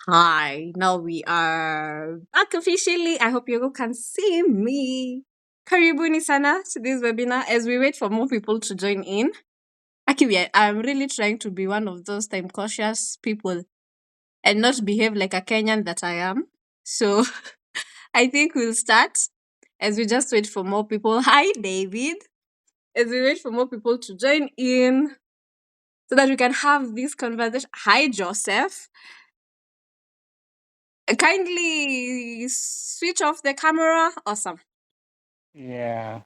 Hi, now we are back officially. I hope you all can see me. Karibuni sana to this webinar as we wait for more people to join in. Actually, I'm really trying to be one of those time cautious people and not behave like a Kenyan that I am. So I think we'll start as we just wait for more people. Hi, David. As we wait for more people to join in so that we can have this conversation. Hi, Joseph. Kindly switch off the camera. Awesome. Yeah,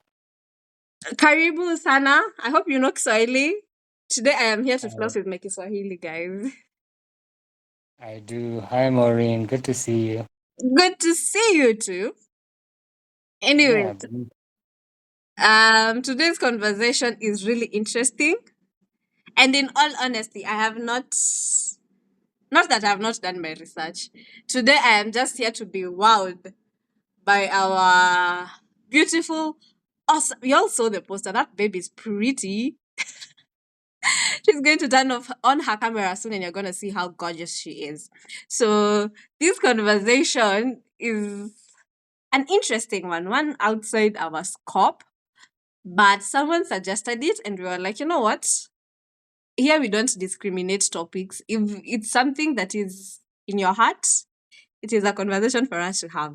Karibu sana. I hope you know Kiswahili. Today I am here to I, floss with my Kiswahili, guys. I do. Hi, Maureen. Good to see you. Good to see you too. Yeah, Anyways, today's conversation is really interesting. And in all honesty, I have not that I have not done my research. Today I am just here to be wowed by our beautiful, awesome. You all saw the poster. That baby is pretty. She's going to turn off on her camera soon and you're going to see how gorgeous she is. So this conversation is an interesting one outside our scope, but someone suggested it and we were like, you know what, here we don't discriminate topics. If it's something that is in your heart, it is a conversation for us to have.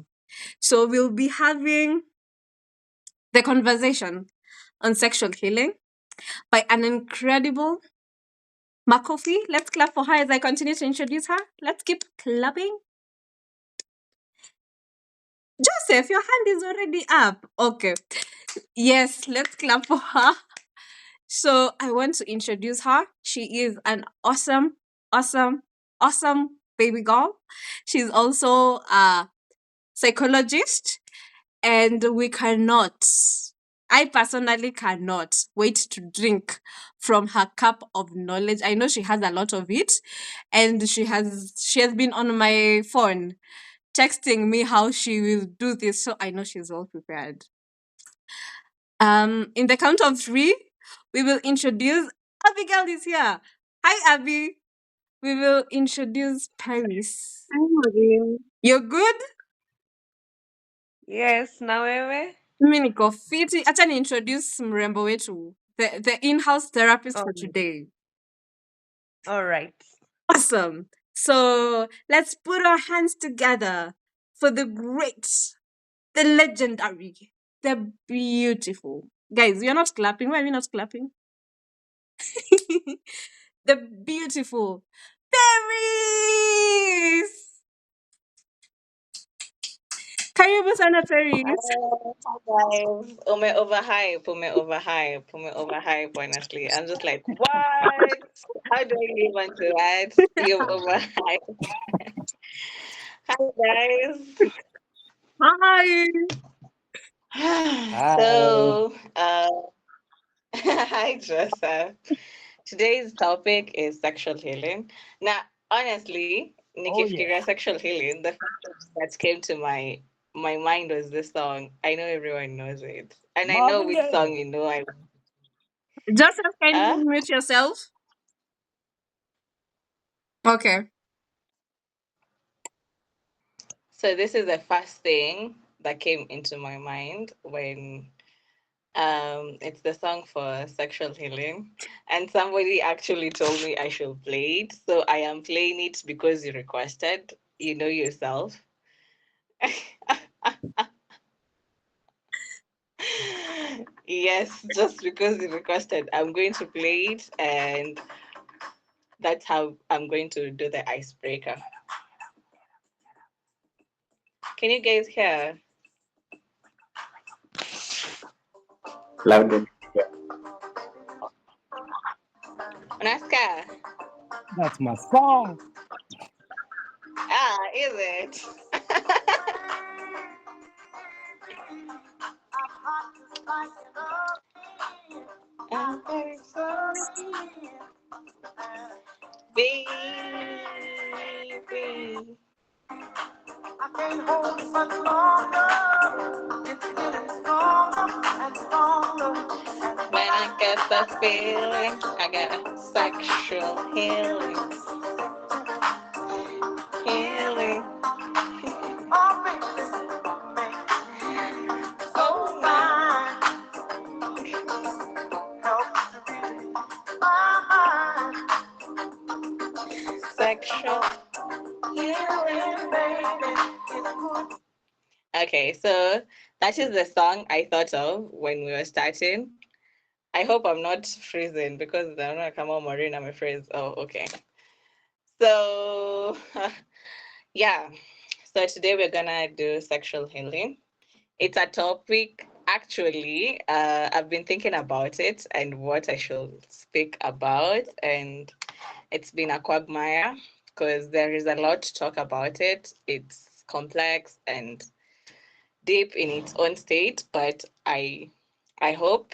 So we'll be having the conversation on sexual healing by an incredible Makofi. Let's clap for her as I continue to introduce her. Let's keep clapping. Joseph, your hand is already up. Okay. Yes, let's clap for her. So I want to introduce her. She is an awesome, awesome, awesome baby girl. She's also a psychologist, and we cannot. I personally cannot wait to drink from her cup of knowledge. I know she has a lot of it, and she has been on my phone texting me how she will do this, so I know she's well prepared. In the count of three, we will introduce Abigail is here. Hi, Abby. We will introduce Paris. Hi, Maureen. You're good? Yes, na wewe? Mimi niko fiti. Acha ni introduce mrembo wetu, the in-house therapist for Oh, today. all right. Awesome. So let's put our hands together for the great, the legendary, the beautiful. Guys, we are not clapping. Why are we not clapping? The beautiful Peris. Karibu sana Peris. Hi guys. Ume overhype, honestly. I'm just like, what? How do I live onto that? You've overhyped. Hi Hi. guys. hi. So, hi Joseph. Today's topic is sexual healing. Now, honestly, Oh, yeah. nikifikiria sexual healing, the first thing that came to my mind was this song. I know everyone knows it, and I know Marvin which Gaye. song you know. I Joseph, can you uh, mute yourself? Okay. so this is the first thing that came into my mind when it's the song for sexual healing, and somebody actually told me I should play it. So I am playing it because you requested. You know yourself. Yes, just because you requested, I'm going to play it, and that's how I'm going to do the icebreaker. Can you guys hear? Loud and clear. Unaska? That's my song. Ah, is it? I'm very sorry, baby. I can't hold it much longer. It's getting stronger and stronger. When I get that feeling, I get a sexual healing. Sexual healing, baby, is good. Okay, so that is the song I thought of when we were starting. I hope I'm not freezing because I'm not come on Maureen, I'm a freeze. Oh, okay. So yeah. So today we're gonna do sexual healing. It's a topic actually, I've been thinking about it and what I should speak about, and it's been a quagmire because there is a lot to talk about it. It's complex and deep in its own state, but I hope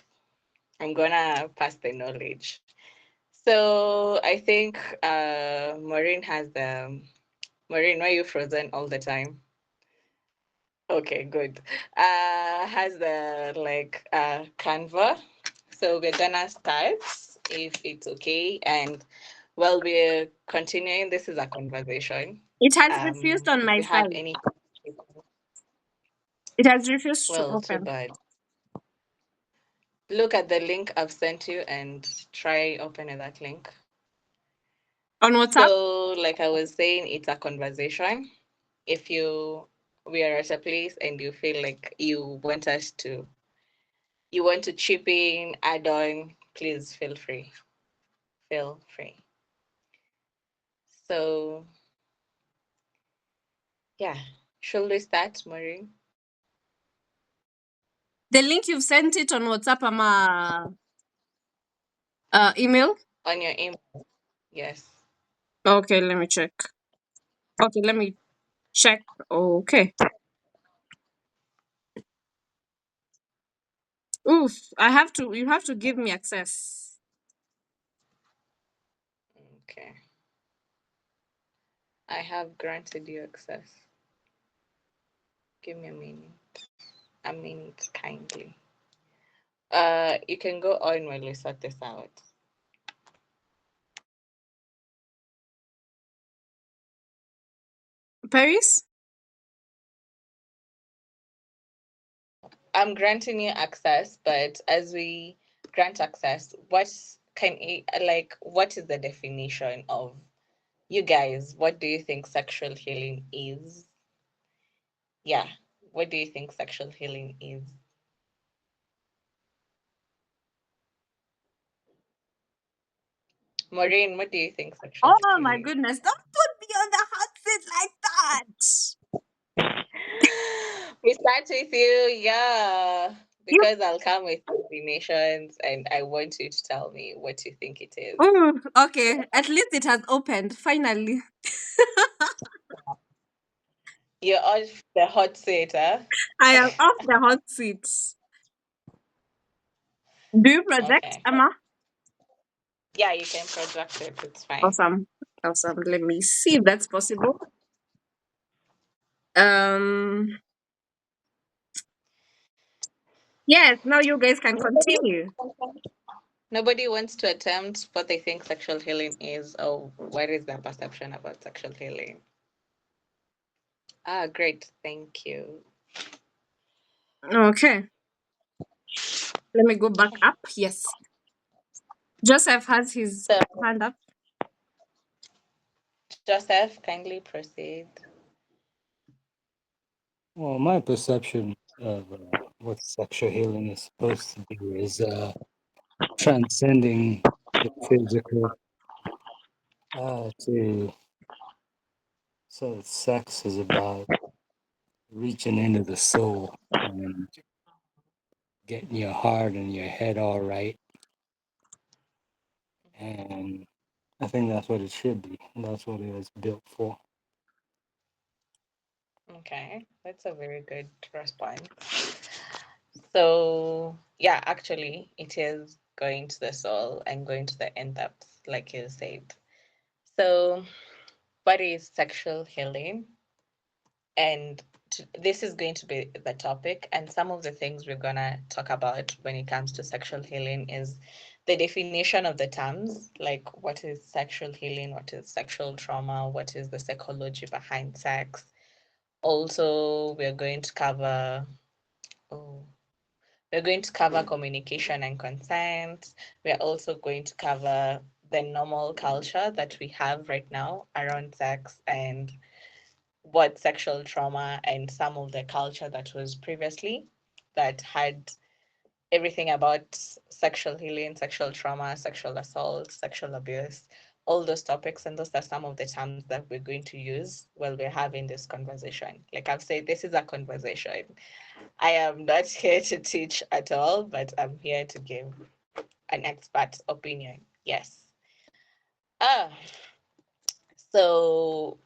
I'm gonna pass the knowledge. So I think Maureen has the Maureen, why are you frozen all the time? Okay, good. Has the Canva. So we're gonna start if it's okay. And while we're continuing, this is a conversation. It has refused on If my you have side. any, It has refused to well, too open. bad. Look at the link I've sent you and try opening that link. On WhatsApp? So, like I was saying, it's a conversation. If we are at a place and you feel like you want to chip in, add on, please feel free. Feel free. So, yeah, should we start, Maureen? The link you've sent it on WhatsApp ama email? On your email? Yes. Okay, let me check. Okay, let me check. Okay. Oof, you have to give me access. Okay. I have granted you access. Give me a minute. A minute, kindly. You can go on while we sort this out. Paris? I'm granting you access, but as we grant access, what is the definition of you guys? What do you think sexual healing is? Yeah, what do you think sexual healing is? Maureen, what do you think sexual Oh my healing goodness, don't put me on the hot seat like that. we start with you, yeah, You because I'll come with definitions and I want you to tell me what you think it is. okay, at least it has opened finally. You're off the hot seat, huh? I am off the hot seat. Do you project, Okay. Emma? Yeah, you can project it. It's fine. Awesome. Awesome. Let me see if that's possible. Um yes, now you guys can continue. Nobody wants to attempt what they think sexual healing is or what is their perception about sexual healing. Ah, great. Thank you. Okay. Let me go back up. Yes. Joseph has his So, hand up. Joseph, kindly proceed. Well, my perception of what sexual healing is supposed to do is transcending the physical to so sex is about reaching into the soul and getting your heart and your head all right. And I think that's what it should be. That's what it was built for. Okay, that's a very good response. So, yeah, actually, it is going to the soul and going to the in depth, like you said. So, what is sexual healing? And this is going to be the topic. And some of the things we're going to talk about when it comes to sexual healing is the definition of the terms, like what is sexual healing, what is sexual trauma, what is the psychology behind sex. Also, oh, we're going to cover communication and consent. We're also going to cover the normal culture that we have right now around sex and what sexual trauma and some of the culture that was previously that had everything about sexual healing, sexual trauma, sexual assault, sexual abuse, all those topics. And those are some of the terms that we're going to use while we're having this conversation. Like I've said, this is a conversation. I am not here to teach at all, but I'm here to give an expert opinion. Yes. Ah, so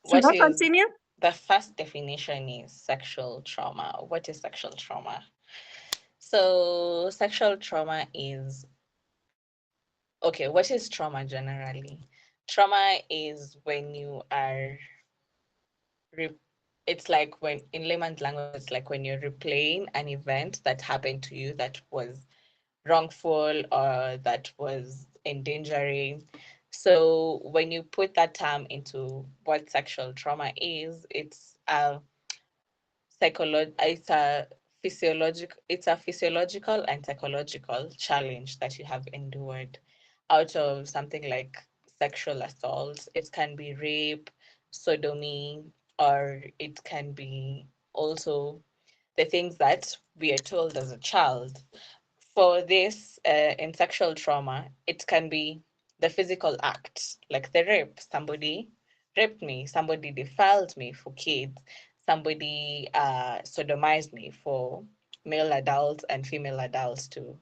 Should what I is continue? the first definition is sexual trauma. What is sexual trauma? So, sexual trauma is okay. What is trauma generally? Trauma is when you are, re- it's like when, in layman's language, it's like when you're replaying an event that happened to you that was wrongful or that was endangering. So, when you put that term into what sexual trauma is, it's a physiological and psychological challenge that you have endured out of something like sexual assault. It can be rape, sodomy, or it can be also the things that we are told as a child. For this, in sexual trauma, it can be the physical act, like the rape. Somebody raped me, somebody defiled me for kids, somebody sodomized me for male adults and female adults too.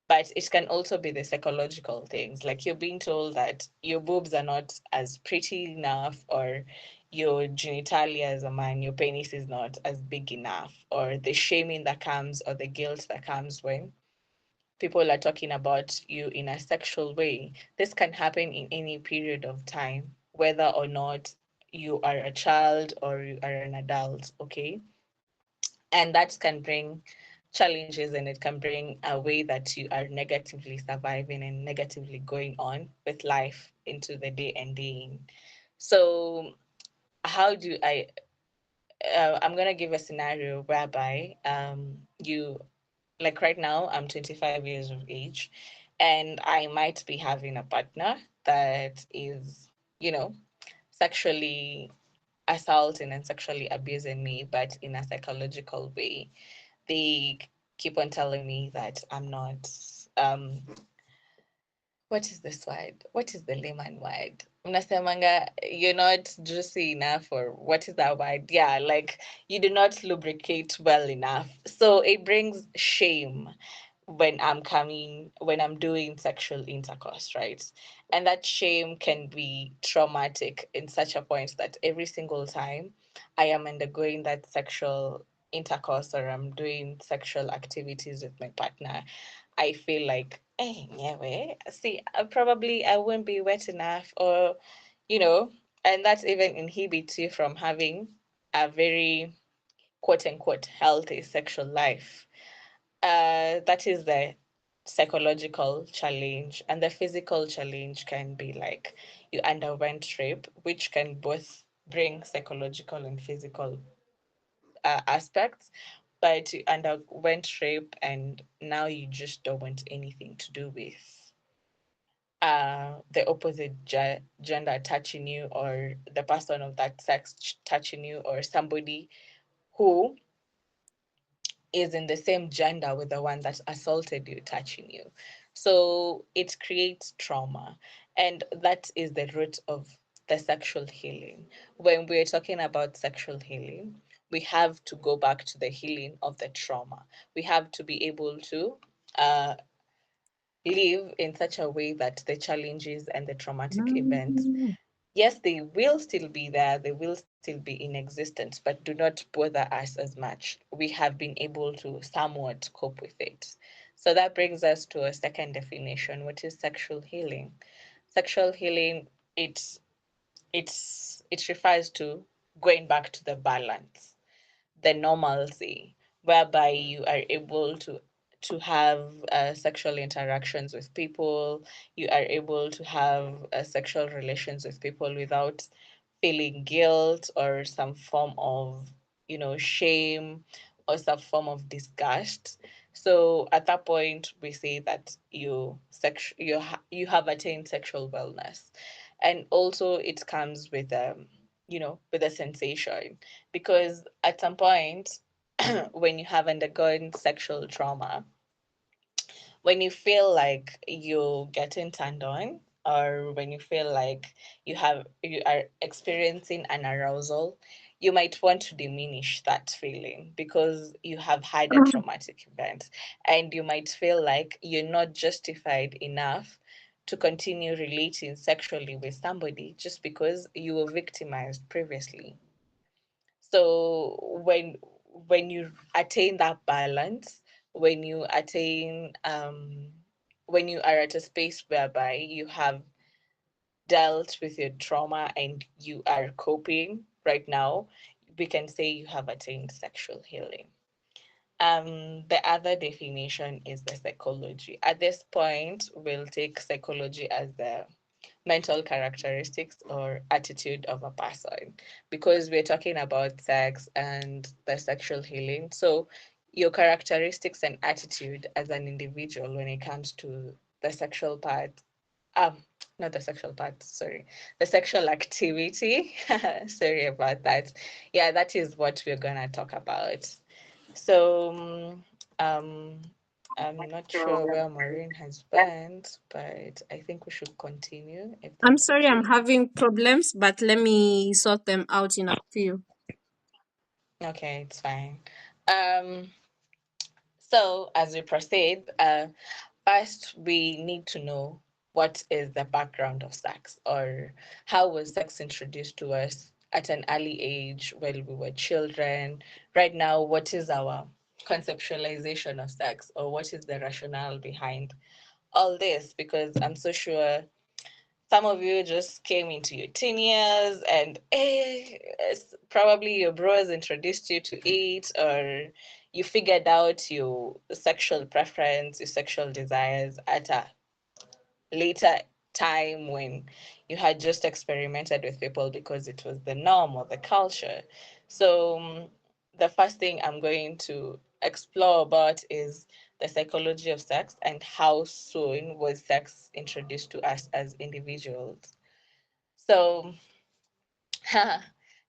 But it can also be the psychological things, like you're being told that your boobs are not as pretty enough, or your genitalia as a man, your penis is not as big enough, or the shaming that comes or the guilt that comes when people are talking about you in a sexual way. This can happen in any period of time, whether or not you are a child or you are an adult, okay? And that can bring challenges and it can bring a way that you are negatively surviving and negatively going on with life into the day and day in. So, how do I'm going to give a scenario whereby you like right now I'm 25 years of age and I might be having a partner that is, you know, sexually assaulting and sexually abusing me, but in a psychological way. They keep on telling me that I'm not um what is this word? What is the layman word? Mnasemanga, you're not juicy enough, or what is that word? Yeah, like you do not lubricate well enough. So it brings shame when I'm doing sexual intercourse, right? And that shame can be traumatic in such a point that every single time I am undergoing that sexual intercourse or I'm doing sexual activities with my partner, I feel like, yeah, see, probably I won't be wet enough, or, you know, and that even inhibits you from having a very quote unquote healthy sexual life. That is the psychological challenge, and the physical challenge can be like you underwent rape, which can both bring psychological and physical aspects, but you underwent rape and now you just don't want anything to do with the opposite gender touching you, or the person of that sex touching you, or somebody who is in the same gender with the one that assaulted you touching you. So it creates trauma. And that is the root of the sexual healing. When we're talking about sexual healing, we have to go back to the healing of the trauma. We have to be able to uh, live in such a way that the challenges and the traumatic events, yes, they will still be there, they will still be in existence, but do not bother us as much. We have been able to somewhat cope with it. So that brings us to a second definition, which is sexual healing. Sexual healing, it refers to going back to the balance, the normalcy, whereby you are able to have sexual interactions with people, you are able to have sexual relations with people without feeling guilt or some form of, shame or some form of disgust. So at that point, we say that you have attained sexual wellness, and also it comes with with a sensation, because at some point when you have undergone sexual trauma, when you feel like you're getting turned on, or when you feel like you are experiencing an arousal, you might want to diminish that feeling because you have had a traumatic event, and you might feel like you're not justified enough to continue relating sexually with somebody just because you were victimized previously. So when you attain that balance, when you attain when you are at a space whereby you have dealt with your trauma and you are coping right now, we can say you have attained sexual healing. The other definition is the psychology. At this point, we'll take psychology as the mental characteristics or attitude of a person, because we're talking about sex and the sexual healing. So, your characteristics and attitude as an individual when it comes to the sexual part, um, not the sexual part, sorry, the sexual activity. Sorry about that. Yeah, that is what we're gonna talk about. So, um, I'm not sure where Maureen has went, but I think we should continue if I'm that's sorry, I'm okay. having problems, but let me sort them out in a few. Okay, it's fine. Um, so as we proceed, first we need to know what is the background of sex, or how was sex introduced to us at an early age when we were children. Right now, what is our conceptualization of sex, or what is the rationale behind all this? Because I'm so sure some of you just came into your teen years and probably your bros introduced you to it, or you figured out your sexual preference, your sexual desires at a later time when you had just experimented with people because it was the norm or the culture. So, the first thing I'm going to explore about is the psychology of sex and how soon was sex introduced to us as individuals. So,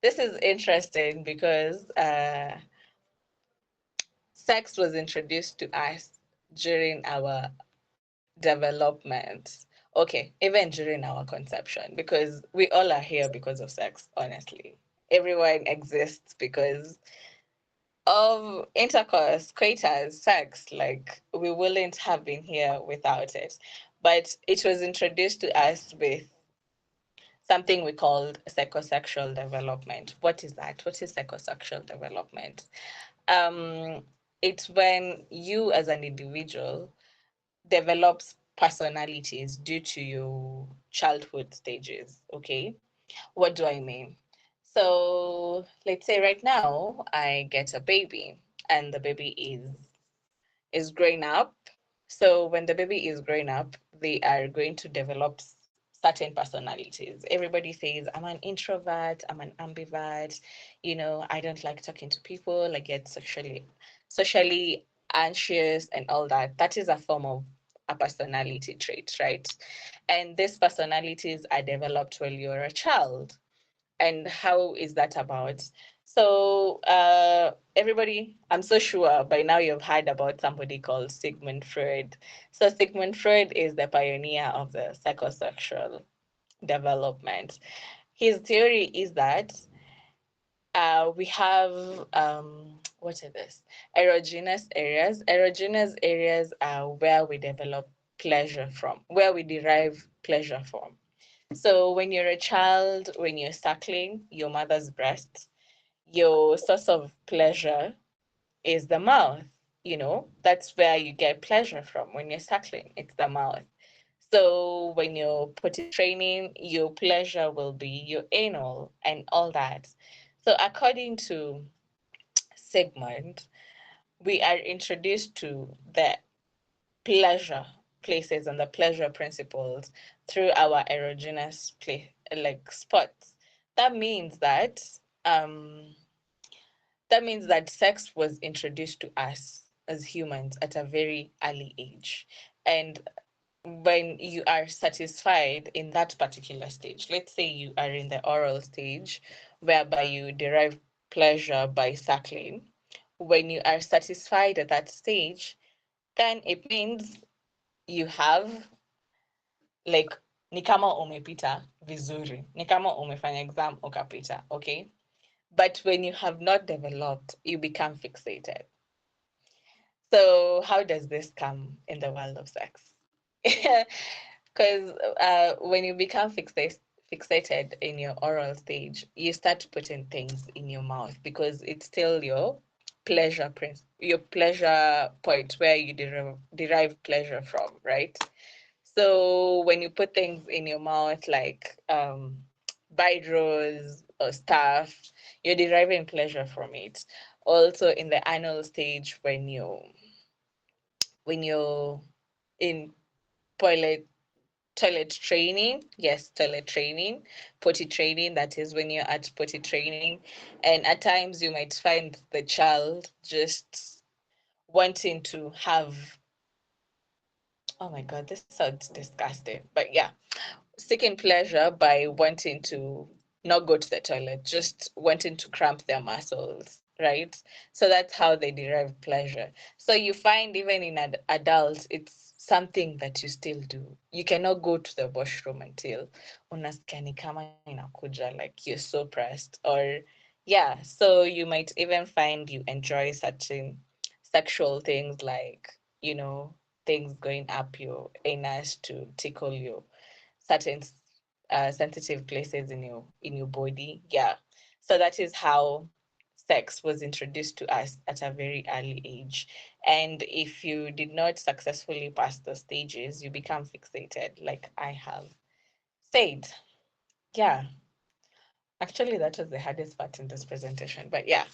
this is interesting because sex was introduced to us during our development. Okay, even during our conception, because we all are here because of sex, honestly. Everyone exists because of intercourse, coitus, sex. Like, we wouldn't have been here without it. But it was introduced to us with something we called psychosexual development. What is that? What is psychosexual development? Um, it's when you as an individual develops personalities due to your childhood stages. Okay, what do I mean? So let's say right now I get a baby, and the baby is growing up. So when the baby is growing up, they are going to develop certain personalities. Everybody says, I'm an introvert, I'm an ambivert, I don't like talking to people, I get socially anxious and all that. That is a form of a personality trait, right? And these personalities are developed while you're a child. And how is that about? So, everybody, I'm so sure by now you've heard about somebody called Sigmund Freud. So, Sigmund Freud is the pioneer of the psychosexual development. His theory is that we have, what is this? Erogenous areas. Erogenous areas are where we develop pleasure from, where we derive pleasure from. So when you're a child, when you're suckling your mother's breast, your source of pleasure is the mouth. That's where you get pleasure from when you're suckling. It's the mouth. So when you're potty training, your pleasure will be your anal and all that. So according to Sigmund, we are introduced to the pleasure places and the pleasure principles through our erogenous like spots. That means that um that means that sex was introduced to us as humans at a very early age. And when you are satisfied in that particular stage, let's say you are in the oral stage, whereby you derive pleasure by suckling, when you are satisfied at that stage, then it means you have like ni kama umepita vizuri, ni kama umefanya exam ukapita, okay? But when you have not developed, you become fixated. So how does this come in the world of sex? Because when you become fixated in your oral stage, you start putting things in your mouth because it's still your your pleasure point where you derive pleasure from, right? So when you put things in your mouth like bidros or stuff, you're deriving pleasure from it. Also in the anal stage, when you're in toilet toilet training, yes, toilet training, potty training, that is when you're at potty training, and at times you might find the child just wanting to have, oh my god, this sounds disgusting, but yeah, seeking pleasure by wanting to not go to the toilet, just wanting to cramp their muscles, right? So that's how they derive pleasure. So you find even in adults, it's something that you still do. You cannot go to the washroom until unasikia ni kama inakuja, like you're so pressed. Or yeah, so you might even find you enjoy certain sexual things like, things going up your anus to tickle your certain sensitive places in your body. Yeah. So that is how sex was introduced to us at a very early age. And if you did not successfully pass the stages, you become fixated, like I have said. Yeah. Actually, that was the hardest part in this presentation. But yeah.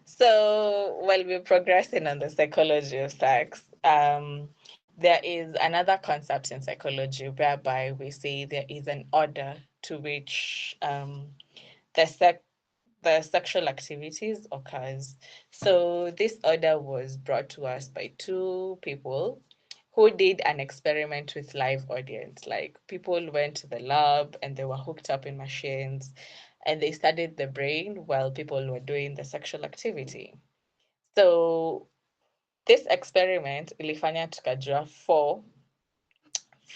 So while we're progressing on the psychology of sex, there is another concept in psychology whereby we say there is an order to which the sex the sexual activities occurs. So this order was brought to us by two people who did an experiment with live audience. Like people went to the lab and they were hooked up in machines and they studied the brain while people were doing the sexual activity. So this experiment ilifanya tukajua four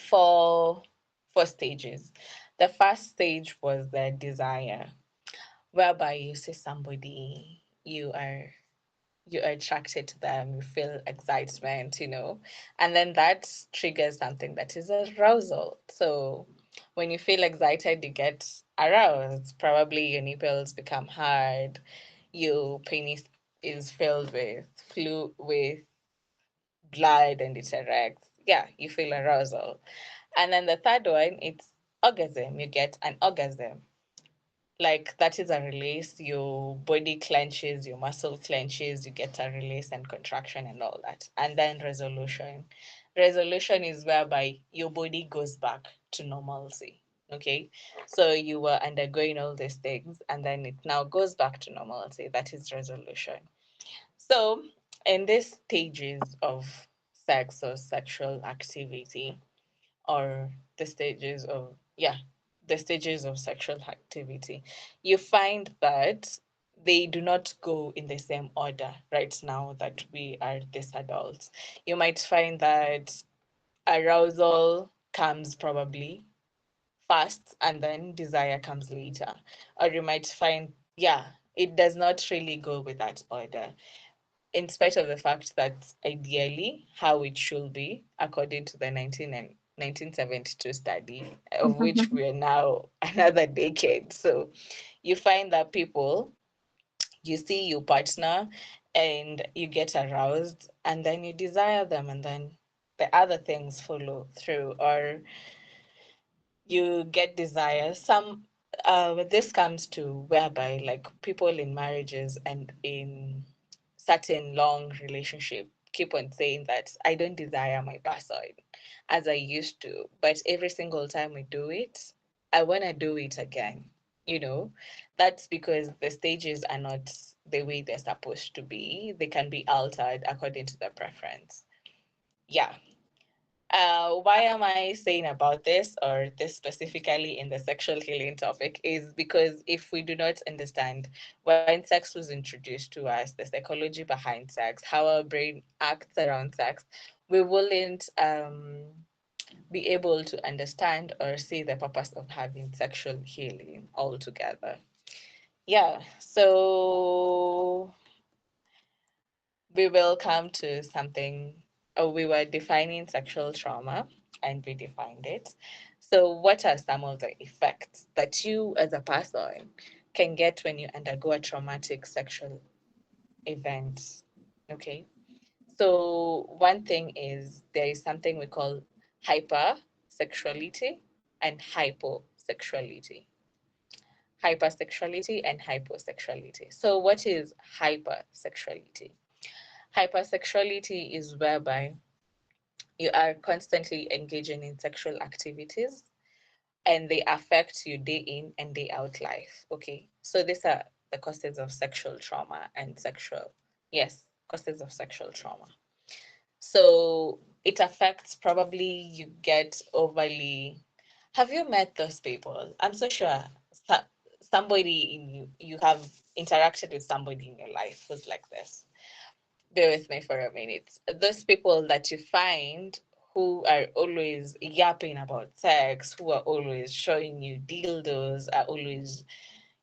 four stages. The first stage was the desire, whereby you see somebody, you're attracted to them, you feel excitement, and then that triggers something that is arousal. So when you feel excited, you get aroused. Probably your nipples become hard, your penis is filled with blood and it erects. Yeah, you feel arousal. And then the third one, it's orgasm. You get an orgasm. Like that is a release, your body clenches, your muscle clenches, you get a release and contraction and all that. And then resolution. Resolution is whereby your body goes back to normalcy. Okay. So you were undergoing all these things and then it now goes back to normalcy. That is resolution. So in these stages of sex or sexual activity, or the stages of yeah the stages of sexual activity, you find that they do not go in the same order. Right now that we are these adults, you might find that arousal comes probably first and then desire comes later, or you might find, yeah, it does not really go with that order, in spite of the fact that ideally how it should be according to the 1972 study, of which we are now another decade. So you find that people, you see your partner and you get aroused and then you desire them and then the other things follow through, or you get desires. This comes to whereby like people in marriages and in certain long relationship keep on saying that I don't desire my person as I used to, but every single time we do it, I want to do it again. you know. That's because the stages are not the way they're supposed to be. They can be altered according to the preference. Yeah. Why am I saying about this, or this specifically in the sexual healing topic, is because if we do not understand when sex was introduced to us, the psychology behind sex, how our brain acts around sex, we wouldn't be able to understand or see the purpose of having sexual healing altogether. Yeah, so we will come to something. Oh, we were defining sexual trauma and we defined it. So, what are some of the effects that you as a person can get when you undergo a traumatic sexual event? Okay. So, one thing is there is something we call hypersexuality and hyposexuality. Hypersexuality and hyposexuality. So, what is hypersexuality? Hypersexuality is whereby you are constantly engaging in sexual activities and they affect you day in and day out life. Okay. So these are the causes of sexual trauma and sexual, yes, causes of sexual trauma. So it affects, probably you get overly. Have you met those people? I'm so sure somebody in you have interacted with somebody in your life who's like this. Bear with me for a minute. Those people that you find who are always yapping about sex, who are always showing you dildos, are always,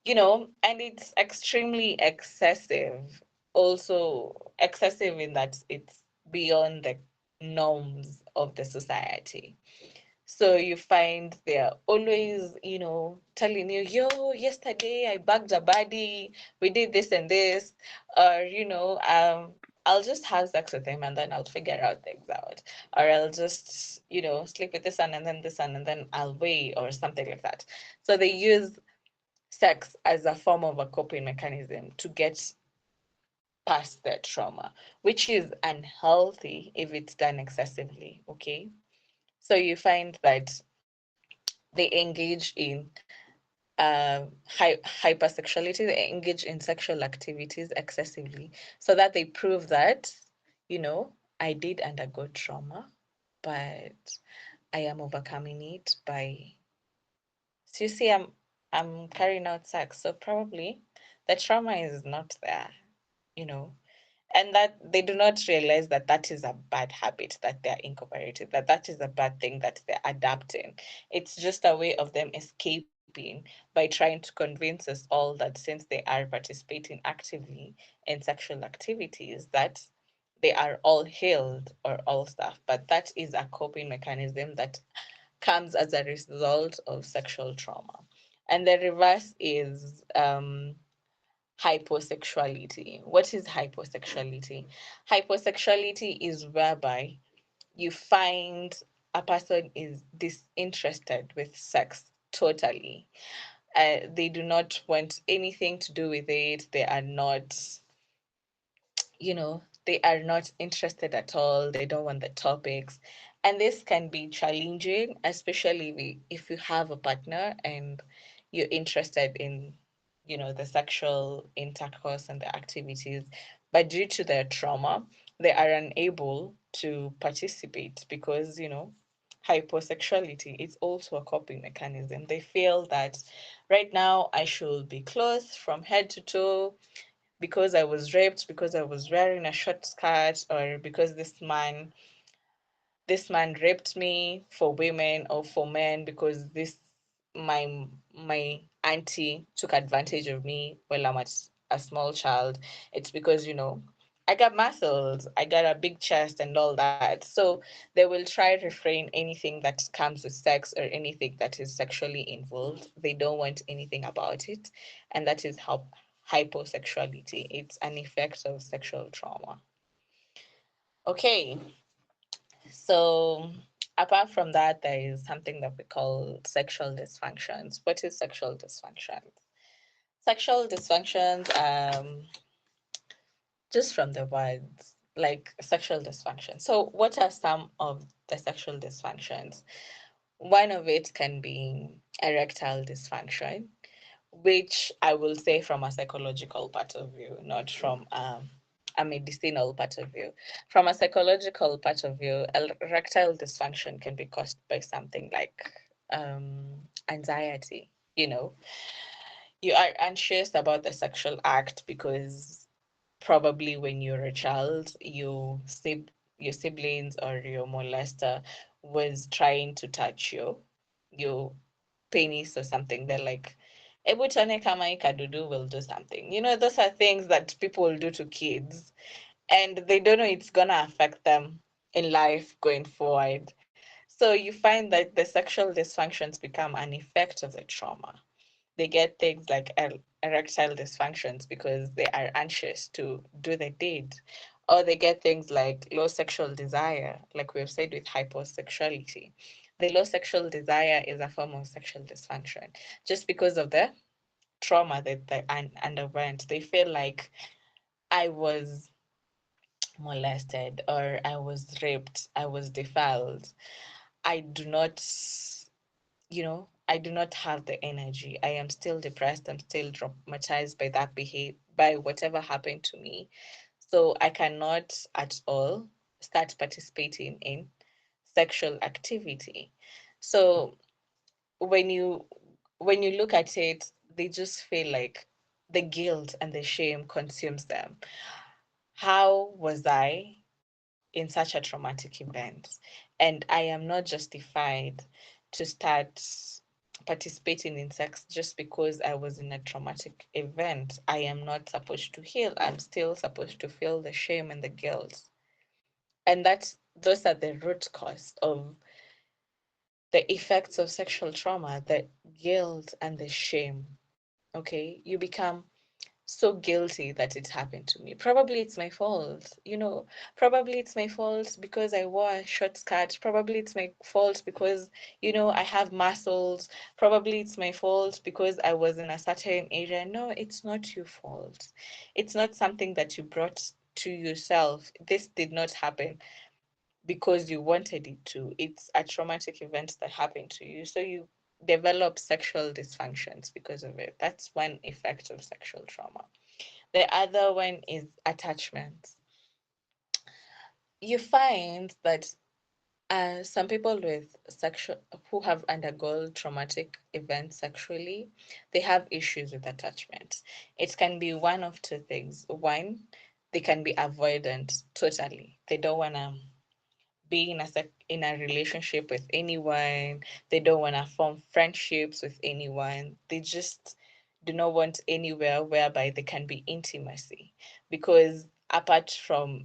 and it's extremely excessive. Also, excessive in that it's beyond the norms of the society. So you find they're always, telling you, yo, yesterday I bagged a body, we did this and this, or, I'll just have sex with him and then I'll figure out things out. Or I'll just, sleep with this one and then this one and then I'll wait or something like that. So they use sex as a form of a coping mechanism to get past their trauma, which is unhealthy if it's done excessively. Okay. So you find that they engage in hypersexuality, they engage in sexual activities excessively so that they prove that, I did undergo trauma, but I am overcoming it by, so you see, I'm carrying out sex, so probably the trauma is not there, you know and that they do not realize that that is a bad habit that they're incorporating, that that is a bad thing that they're adapting. It's just a way of them escaping by trying to convince us all that since they are participating actively in sexual activities, that they are all healed or all stuff. But that is a coping mechanism that comes as a result of sexual trauma. And the reverse is hyposexuality. What is hyposexuality? Hyposexuality is whereby you find a person is disinterested with sex totally. They do not want anything to do with it. They are not interested at all. They don't want the topics. And this can be challenging, especially if you have a partner and you're interested in, the sexual intercourse and the activities. But due to their trauma, they are unable to participate because, hyposexuality is also a coping mechanism. They feel that right now I should be clothed from head to toe because I was raped, because I was wearing a short skirt, or because this man raped me, for women or for men, because this my auntie took advantage of me while I'm a small child. It's because I got muscles, I got a big chest and all that. So they will try to refrain anything that comes with sex or anything that is sexually involved. They don't want anything about it. And that is how hyposexuality. It's an effect of sexual trauma. Okay, so apart from that, there is something that we call sexual dysfunctions. What is sexual dysfunctions? Sexual dysfunctions, just from the words, like sexual dysfunction. So, what are some of the sexual dysfunctions? One of it can be erectile dysfunction, which I will say from a psychological part of view, not from a medicinal part of view. From a psychological part of view, erectile dysfunction can be caused by something like anxiety. You know, you are anxious about the sexual act because probably when you're a child, your siblings or your molester was trying to touch your penis or something. They're like, "Ebutane kama ikadudu will do something." You know, those are things that people do to kids, and they don't know it's gonna affect them in life going forward. So you find that the sexual dysfunctions become an effect of the trauma. They get things like erectile dysfunctions because they are anxious to do the deed, or they get things like low sexual desire, like we've said with hyposexuality. The low sexual desire is a form of sexual dysfunction just because of the trauma that they underwent. They feel like I was molested or I was raped, I was defiled. I do not, I do not have the energy. I am still depressed. I'm still traumatized by that behavior, by whatever happened to me. So I cannot at all start participating in sexual activity. So when you when you look at it, they just feel like the guilt and the shame consumes them. How was I in such a traumatic event? And I am not justified to start participating in sex just because I was in a traumatic event. I am not supposed to heal. I'm still supposed to feel the shame and the guilt. And those are the root cause of the effects of sexual trauma, the guilt and the shame. Okay? You become so guilty that it happened to me. Probably it's my fault. Probably it's my fault because I wore a short skirt. Probably it's my fault because, I have muscles. Probably it's my fault because I was in a certain area. No, it's not your fault. It's not something that you brought to yourself. This did not happen because you wanted it to. It's a traumatic event that happened to you. So you develop sexual dysfunctions because of it. That's one effect of sexual trauma. The other one is attachment. You find that some people with sexual who have undergone traumatic events sexually, they have issues with attachment. It can be one of two things. One, they can be avoidant totally. They don't want to be in a relationship with anyone. They don't want to form friendships with anyone. They just do not want anywhere whereby there can be intimacy, because apart from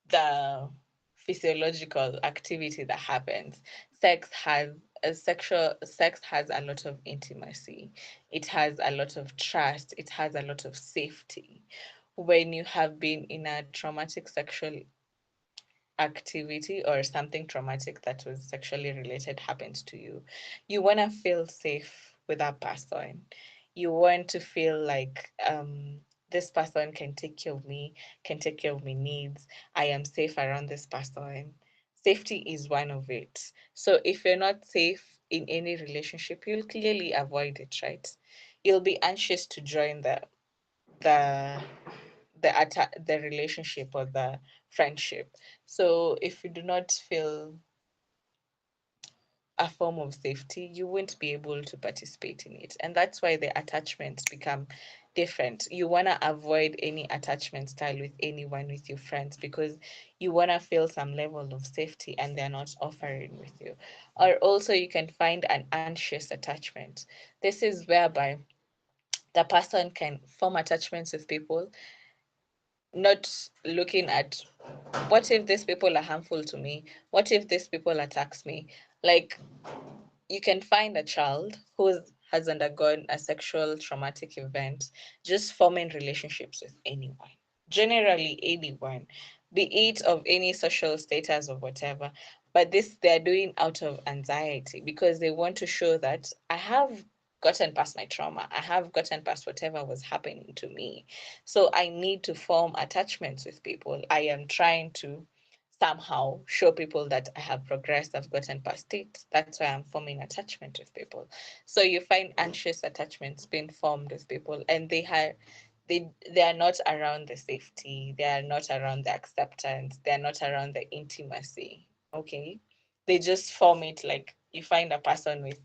the physiological activity that happens, sexual sex has a lot of intimacy. It has a lot of trust. It has a lot of safety. When you have been in a traumatic sexual activity or something traumatic that was sexually related happens to you, you want to feel safe with that person. You want to feel like this person can take care of me, can take care of my needs. I am safe around this person. Safety is one of it. So if you're not safe in any relationship, you'll clearly avoid it, right? You'll be anxious to join the the relationship or the friendship. So if you do not feel a form of safety, you won't be able to participate in it. And that's why the attachments become different. You want to avoid any attachment style with anyone, with your friends, because you want to feel some level of safety and they're not offering with you. Or also, you can find an anxious attachment. This is whereby the person can form attachments with people, not looking at what if these people are harmful to me? What if these people attacks me? Like, you can find a child who has undergone a sexual traumatic event just forming relationships with anyone, generally anyone, be it of any social status or whatever. But this they're doing out of anxiety because they want to show that I have gotten past my trauma. I have gotten past whatever was happening to me. So I need to form attachments with people. I am trying to somehow show people that I have progressed, I've gotten past it. That's why I'm forming attachment with people. So you find anxious attachments being formed with people, and they are not around the safety, they are not around the acceptance, they are not around the intimacy. Okay. They just form it like you find a person with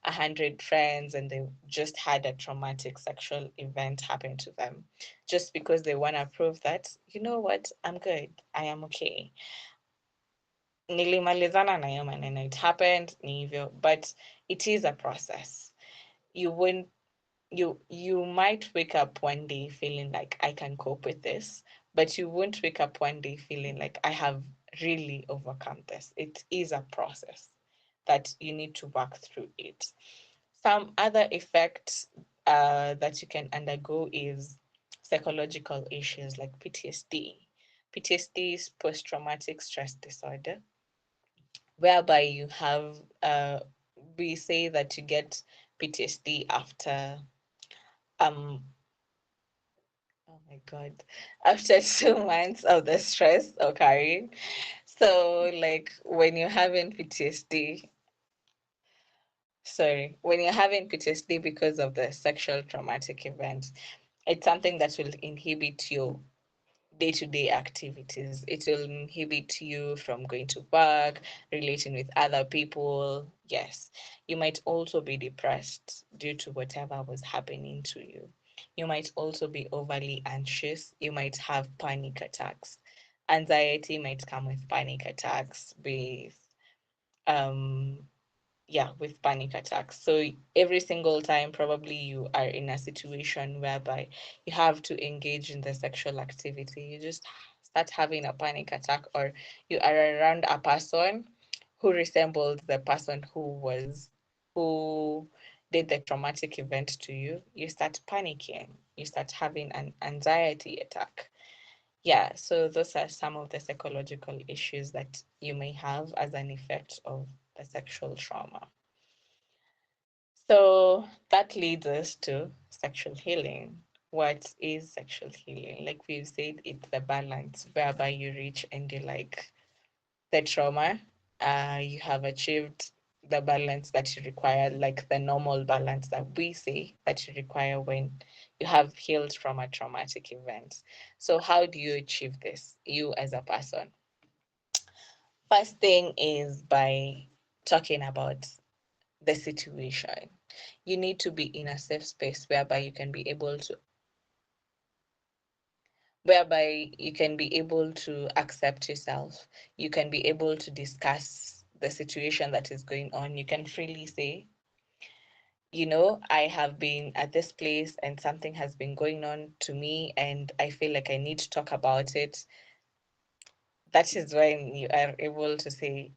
100 friends and they just had a traumatic sexual event happen to them just because they want to prove that, you know what, I'm good, I am okay, nilimalizana na hiyo maneno, it happened, ni hivyo, but it is a process. You won't you might wake up one day feeling like I can cope with this, but you won't wake up one day feeling like I have really overcome this. It is a process that you need to work through it. Some other effects that you can undergo is psychological issues like PTSD. PTSD is post traumatic stress disorder, whereby you have, we say that you get PTSD after, um, oh my God, after 2 months of the stress occurring. So, like when you're having PTSD, sorry, when you're having PTSD because of the sexual traumatic event, it's something that will inhibit your day-to-day activities. It will inhibit you from going to work, relating with other people. Yes, you might also be depressed due to whatever was happening to you. You might also be overly anxious. You might have panic attacks. Anxiety might come with panic attacks, with um yeah, with panic attacks. So every single time probably you are in a situation whereby you have to engage in the sexual activity, you just start having a panic attack, or you are around a person who resembles the person who did the traumatic event to you, you start panicking, you start having an anxiety attack. Yeah, so those are some of the psychological issues that you may have as an effect of the sexual trauma. So that leads us to sexual healing. What is sexual healing? Like we've said, it's the balance whereby you reach and you like the trauma, you have achieved the balance that you require, like the normal balance that we say that you require when you have healed from a traumatic event. So, how do you achieve this, you as a person? First thing is by talking about the situation. You need to be in a safe space whereby you can be able to accept yourself. You can be able to discuss the situation that is going on. You can freely say, you know, I have been at this place and something has been going on to me and I feel like I need to talk about it. That is when you are able to say,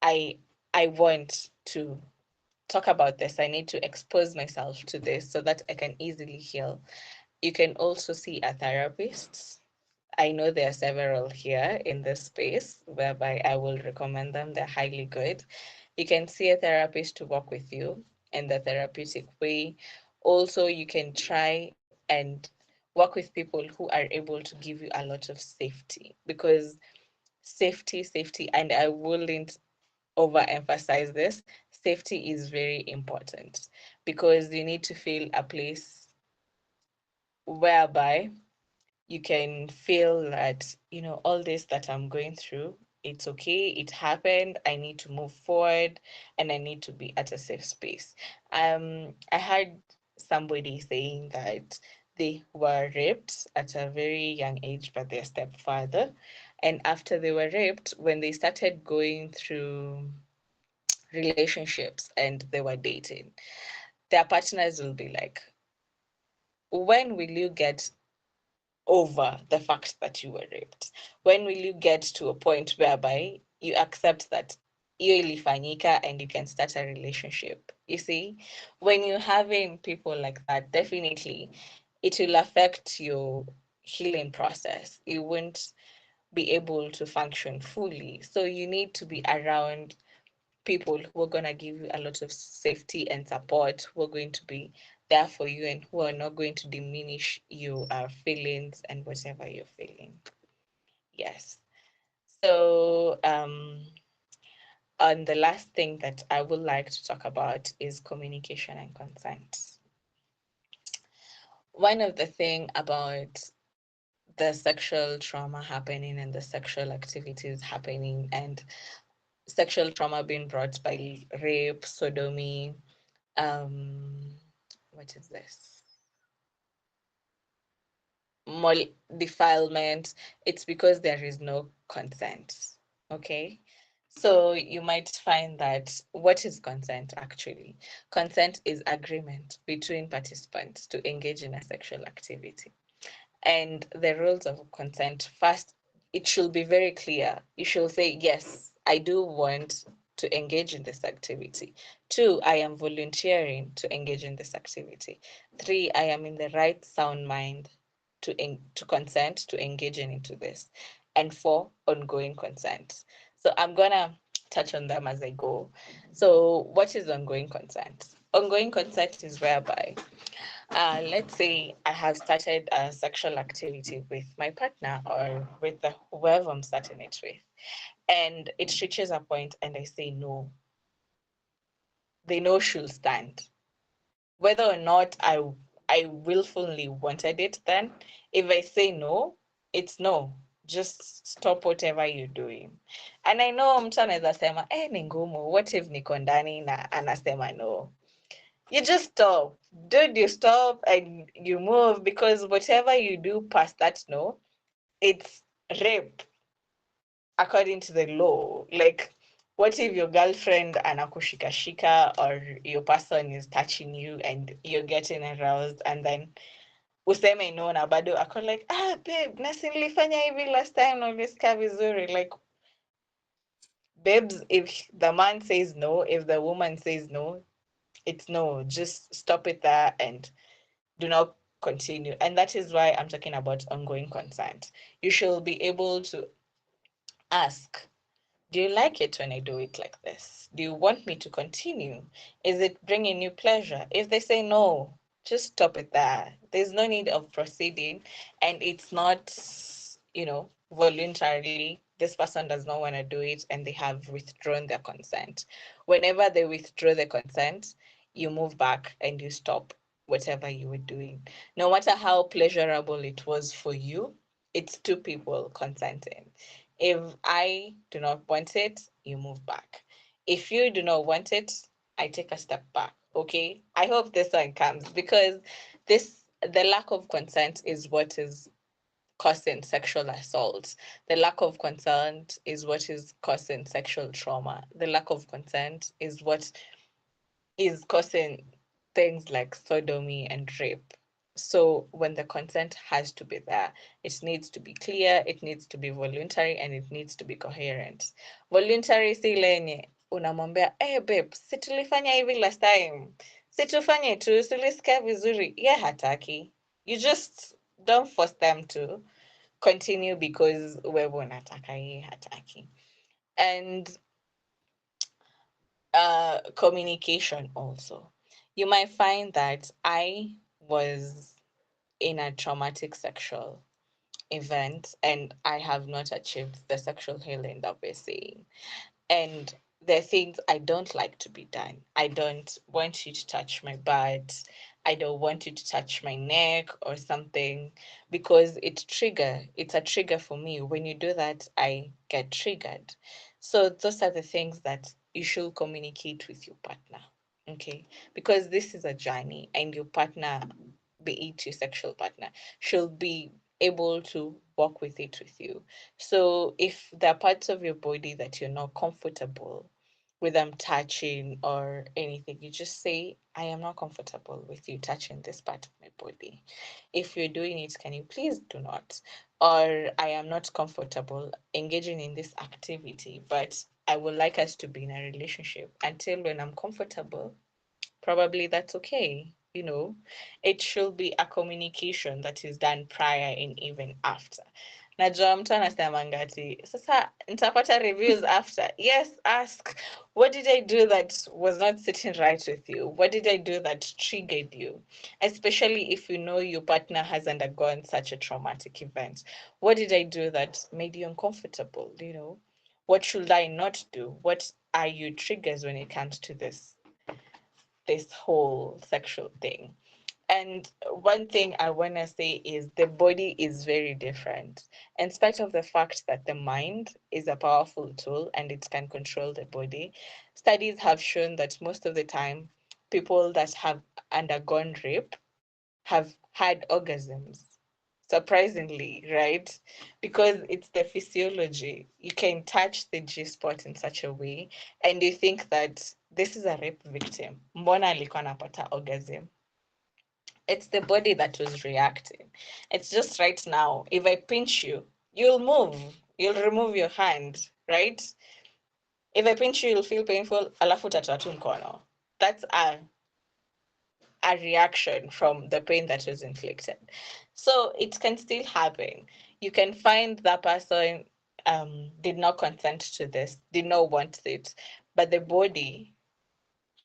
I I want to talk about this. I need to expose myself to this so that I can easily heal. You can also see a therapist. I know there are several here in this space whereby I will recommend them. They're highly good. You can see a therapist to work with you in the therapeutic way. Also, you can try and work with people who are able to give you a lot of safety, because safety, and I wouldn't overemphasize this, safety is very important, because you need to feel a place whereby you can feel that, you know, all this that I'm going through, it's okay, it happened, I need to move forward, and I need to be at a safe space. I heard somebody saying that they were raped at a very young age by their stepfather, and after they were raped, when they started going through relationships and they were dating, their partners will be like, when will you get over the fact that you were raped? When will you get to a point whereby you accept that hiyo ilifanyika and you can start a relationship? You see, when you're having people like that, definitely it will affect your healing process. You won't be able to function fully. So you need to be around people who are going to give you a lot of safety and support, who are going to be there for you and who are not going to diminish your feelings and whatever you're feeling. Yes. So, and the last thing that I would like to talk about is communication and consent. One of the thing about the sexual trauma happening and the sexual activities happening and sexual trauma being brought by rape, sodomy, um, what is this? Defilement, it's because there is no consent. Okay. So you might find that what is consent actually? Consent is agreement between participants to engage in a sexual activity. And the rules of consent, first, it should be very clear. You should say, yes, I do want to engage in this activity. Two, I am volunteering to engage in this activity. Three, I am in the right sound mind to consent to engaging into this. And four, ongoing consent. So I'm gonna touch on them as I go. So what is ongoing consent? Ongoing consent is whereby let's say I have started a sexual activity with my partner or with the whoever I'm starting it with, and it reaches a point and I say no. They know she'll stand. Whether or not I willfully wanted it then, if I say no, it's no. Just stop whatever you're doing. And I know mtu anaweza sema, ni ngumu, what if niko ndani na anasema no? You just stop. Dude, you stop and you move because whatever you do past that no, it's rape according to the law. Like, what if your girlfriend anakushikashika or your person is touching you and you're getting aroused and then useme no na bado ako like, babe, nasi nilifanya hivi last time na ulisikia vizuri. Like, babes, if the man says no, if the woman says no, it's no. Just stop it there and do not continue. And that is why I'm talking about ongoing consent. You should be able to ask, do you like it when I do it like this? Do you want me to continue? Is it bringing you pleasure? If they say no, just stop it there. There's no need of proceeding. And it's not, voluntarily. This person does not want to do it and they have withdrawn their consent. Whenever they withdraw the consent, you move back and you stop whatever you were doing. No matter how pleasurable it was for you, it's two people consenting. If I do not want it, you move back. If you do not want it, I take a step back. Okay. I hope this one comes because the lack of consent is what is causing sexual assault. The lack of consent is what is causing sexual trauma. The lack of consent is what is causing things like sodomy and rape. So when the consent has to be there, it needs to be clear, it needs to be voluntary, and it needs to be coherent. Voluntary si lenye unamwambia, babe, si tulifanya hivi last time, si tufanye tu, silisikia vizuri. Yeah, hataki. You just don't force them to continue because wewe unataka, ye hataki. And communication also. You might find that I was in a traumatic sexual event and I have not achieved the sexual healing that we're saying. And there are things I don't like to be done. I don't want you to touch my butt. I don't want you to touch my neck or something because it's a trigger for me. When you do that, I get triggered. So those are the things that you should communicate with your partner. Okay. Because this is a journey and your partner, be it your sexual partner, should be able to walk with it with you. So if there are parts of your body that you're not comfortable with them touching or anything, you just say, I am not comfortable with you touching this part of my body. If you're doing it, can you please do not? Or I am not comfortable engaging in this activity, but I would like us to be in a relationship until when I'm comfortable, probably that's okay. It should be a communication that is done prior and even after. najua mtu anasemanga ati sasa nitapata reviews after. Yes, ask, what did I do that was not sitting right with you? What did I do that triggered you? Especially if you know your partner has undergone such a traumatic event. What did I do that made you uncomfortable? What should I not do? What are your triggers when it comes to this whole sexual thing? And one thing I want to say is the body is very different. In spite of the fact that the mind is a powerful tool and it can control the body, studies have shown that most of the time, people that have undergone rape have had orgasms. Surprisingly, right? Because it's the physiology. You can touch the G spot in such a way, and you think that this is a rape victim. Mbona alikuwa anapata orgasm? It's the body that was reacting. It's just right now. If I pinch you, you'll move. You'll remove your hand, right? If I pinch you, you'll feel painful. Alafu utatoa tu mkono. That's a reaction from the pain that was inflicted. So it can still happen. You can find that person did not consent to this, did not want it, but the body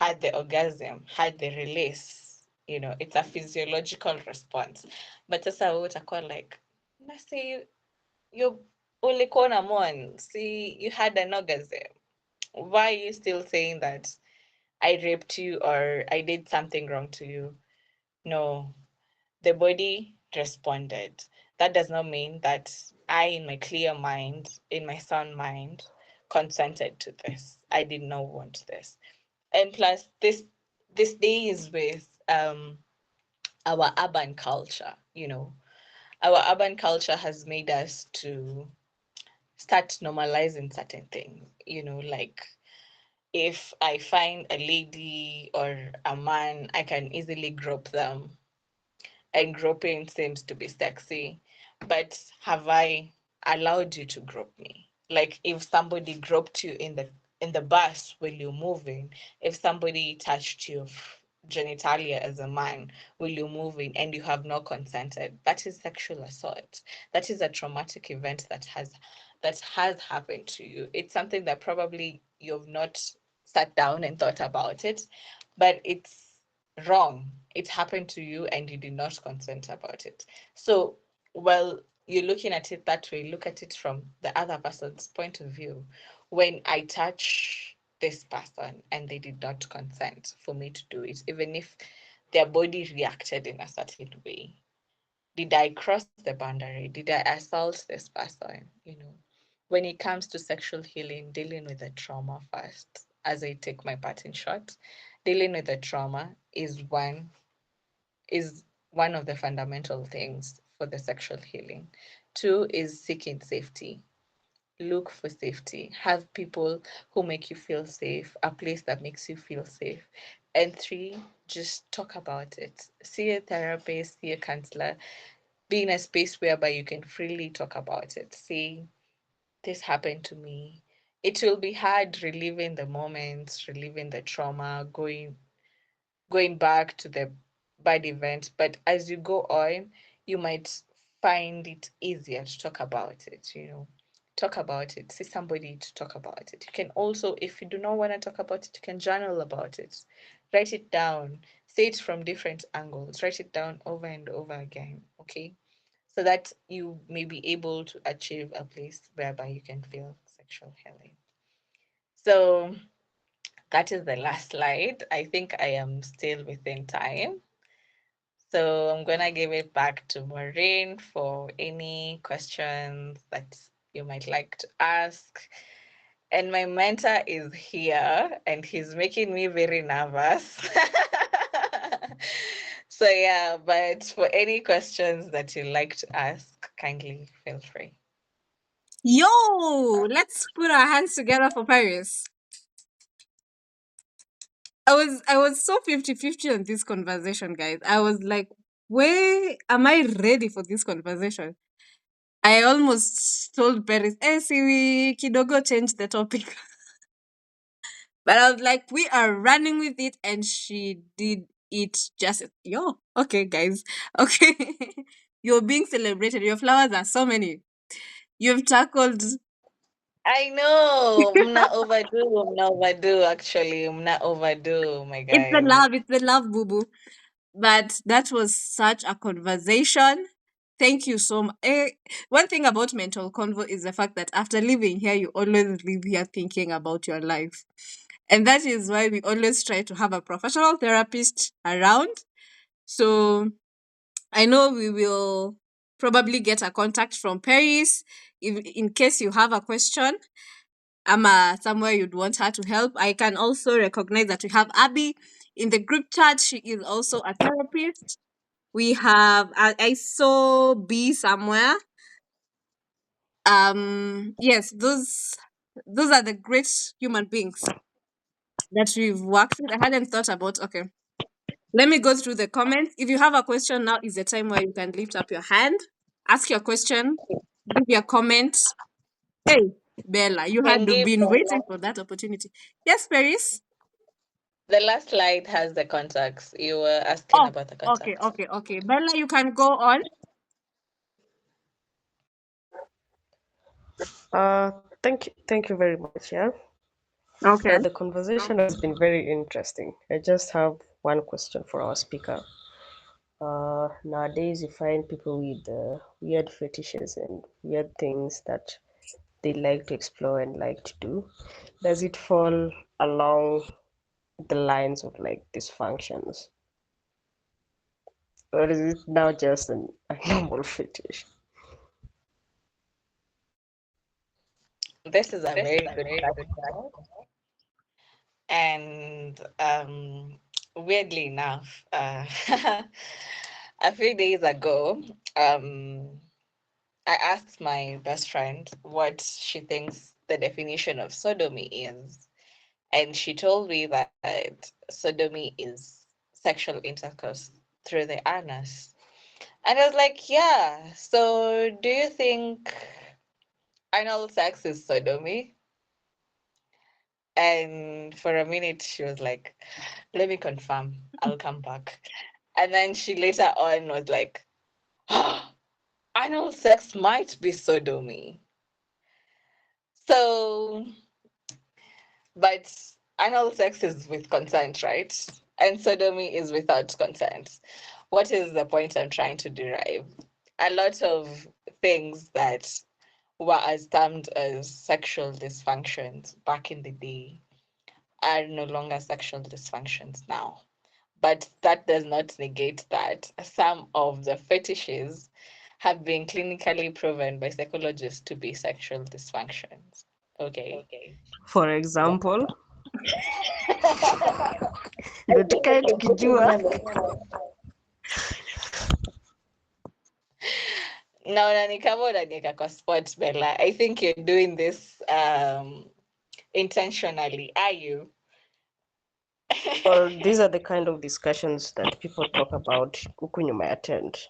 had the orgasm, had the release. It's a physiological response. But sasa wewe utakuwa like, na see you ulikuwa na mon, see you had an orgasm. Why are you still saying that I raped you or I did something wrong to you? No, the body responded. That does not mean that I, in my clear mind, in my sound mind, consented to this. I did not want this. And plus, this day is with our urban culture. Our urban culture has made us to start normalizing certain things. Like if I find a lady or a man, I can easily grope them, and groping seems to be sexy. But have I allowed you to grope me? Like if somebody groped you in the bus while you're moving, if somebody touched your genitalia as a man while you're moving and you have not consented, that is sexual assault. That is a traumatic event that has happened to you. It's something that probably you've not sat down and thought about it, but it's wrong. It happened to you and you did not consent about it. So, well, you're looking at it that way, look at it from the other person's point of view. When I touch this person and they did not consent for me to do it, even if their body reacted in a certain way, did I cross the boundary? Did I assault this person? When it comes to sexual healing, dealing with the trauma first, as I take my part in short, dealing with the trauma is one of the fundamental things for the sexual healing. Two is seeking safety. Look for safety. Have people who make you feel safe, a place that makes you feel safe. And three, just talk about it. See a therapist, see a counselor, be in a space whereby you can freely talk about it. See, this happened to me. It will be hard reliving the moments, reliving the trauma, going back to the bad event, but as you go on, you might find it easier to talk about it. Talk about it, see somebody to talk about it. You can also, if you do not want to talk about it, you can journal about it, write it down, say it from different angles, write it down over and over again, okay? So that you may be able to achieve a place whereby you can feel sexual healing. So that is the last slide. I think I am still within time. So I'm going to give it back to Maureen for any questions that you might like to ask. And my mentor is here and he's making me very nervous. So yeah, but for any questions that you'd like to ask, kindly feel free. Yo, let's put our hands together for Paris. I was so 50-50 on this conversation, guys. I was like, where am I ready for this conversation? I almost told Peris, eh, siwi kidogo change the topic. But I was like, we are running with it, and she did it just okay, guys. Okay. You're being celebrated. Your flowers are so many. You've tackled. I know. Mna overdue. Mna overdue, actually. Mna overdue, my It's the guys. love. It's the love, boo boo. But that was such a conversation. Thank you so much. One thing about mental convo is the fact that after leaving here, you always leave here thinking about your life. And that is why we always try to have a professional therapist around. So I know we will probably get a contact from Peris if, in case you have a question. Somewhere you'd want her to help. I can also recognize that we have Abby in the group chat. She is also a therapist. We have I saw B somewhere. Yes, those are the great human beings that we've worked with. I hadn't thought about. Okay, let me go through the comments. If you have a question, now is the time where you can lift up your hand, ask your question, give your comment. Hey, Bella, you Can had give been waiting for that opportunity. Yes, Paris. the last slide has the contacts. You were asking Oh, about the okay, contacts. okay, okay. Bella, you can go on. Thank you very much. Yeah. Okay. The conversation has been very interesting. I just have one question for our speaker. Nowadays, you find people with weird fetishes and weird things that they like to explore and like to do. Does it fall along the lines of like dysfunctions, or is it now just a normal fetish? This is a very good question. And weirdly enough, a few days ago, I asked my best friend what she thinks the definition of sodomy is. And she told me that sodomy is sexual intercourse through the anus. And I was like, yeah. So do you think anal sex is sodomy? And for a minute, she was like, let me confirm. I'll come back. And then she later on was like, anal sex might be sodomy. So, but anal sex is with consent, right? And sodomy is without consent. What is the point I'm trying to derive? A lot of things that were as termed as sexual dysfunctions back in the day are no longer sexual dysfunctions now. But that does not negate that some of the fetishes have been clinically proven by psychologists to be sexual dysfunctions. Okay. For example, Notika tukijua. Naona ni kama unaniweka kwa spot, Bella. I think you're doing this intentionally. Are you? Well, these are the kind of discussions that people talk about huku nyuma ya tent.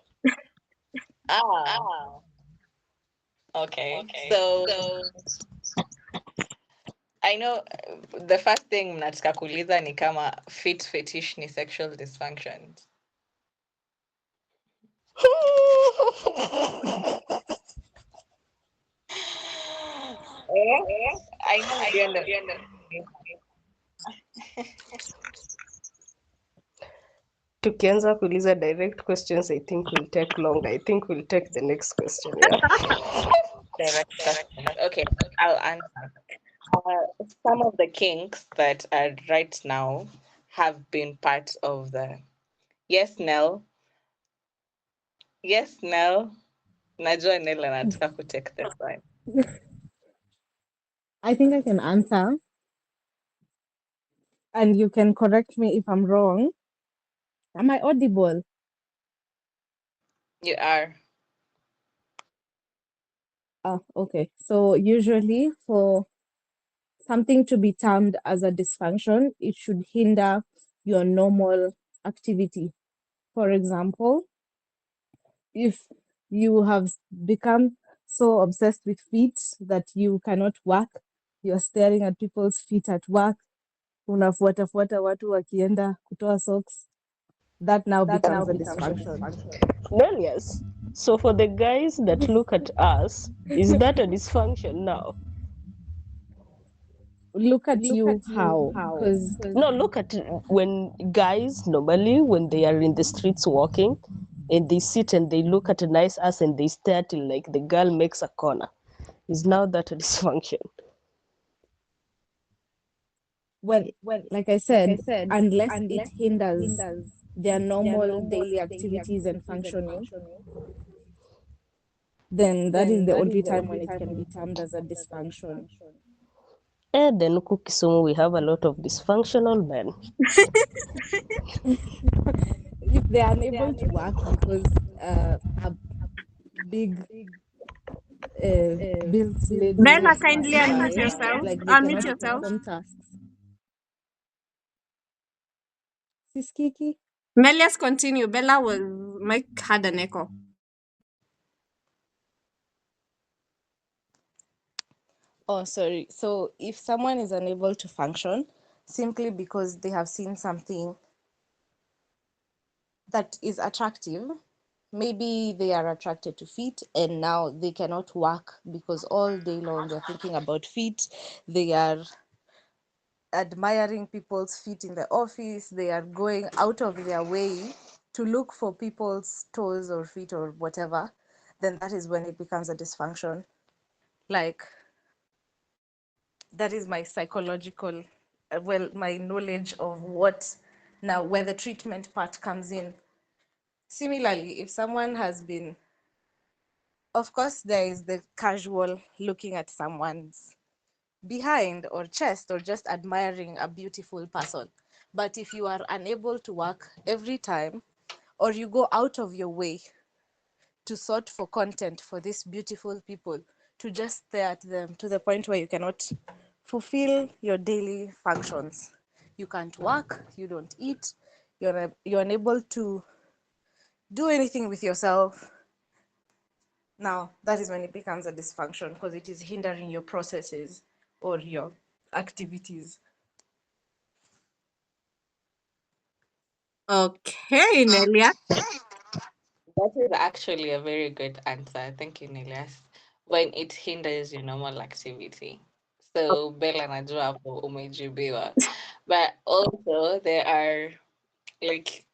Ah, okay. So I know the first thing mnataka kuuliza ni kama fit fetish ni sexual dysfunction. I know at the end of Tukianza kuuliza direct questions, I think will take long. I think we'll take the next question. Yeah. direct questions. Okay, I'll answer. Some of the kinks that are right now have been part of the. Yes, Nell. Yes, Nell. Najua Nell anataka ku take this one. I think I can answer, and you can correct me if I'm wrong. Am I audible? You are. Oh, okay. So usually for something to be termed as a dysfunction, it should hinder your normal activity. For example, if you have become so obsessed with feet that you cannot work, you're staring at people's feet at work, unafuatafuata watu wakienda kutoa socks, that now becomes a dysfunction. Well, yes. So for the guys that look at us, is that a dysfunction now? Look at you how? Because No, look at when guys normally when they are in the streets walking and they sit and they look at a nice ass and they stare till like the girl makes a corner. Is now that a dysfunction? well, like I said, unless it hinders their normal daily activities and functioning, then that is the only time when it can be termed as a dysfunction. And then huku Kisumu we have a lot of dysfunctional men. If they are unable to work because a big built lady Bella, is kindly passing unmute by, yourself. like they Unmute cannot yourself. perform tasks. Siskiki? Melias, continue. Bella was Mike had an echo. Oh, sorry. So if someone is unable to function simply because they have seen something that is attractive, maybe they are attracted to feet and now they cannot work because all day long they're thinking about feet. They are admiring people's feet in the office. They are going out of their way to look for people's toes or feet or whatever. Then that is when it becomes a dysfunction. Like, that is my psychological, my knowledge of what now where the treatment part comes in. Similarly, if someone has been, of course, there is the casual looking at someone's behind or chest or just admiring a beautiful person. But if you are unable to work every time or you go out of your way to sort for content for these beautiful people, to just stare at them to the point where you cannot fulfill your daily functions. You can't work, you don't eat, you're unable to do anything with yourself. Now, that is when it becomes a dysfunction because it is hindering your processes or your activities. Okay, Nelia. That is actually a very good answer. Thank you, Nilas. When it hinders your normal activity. So Bella najua hapo umejibiwa. But also there are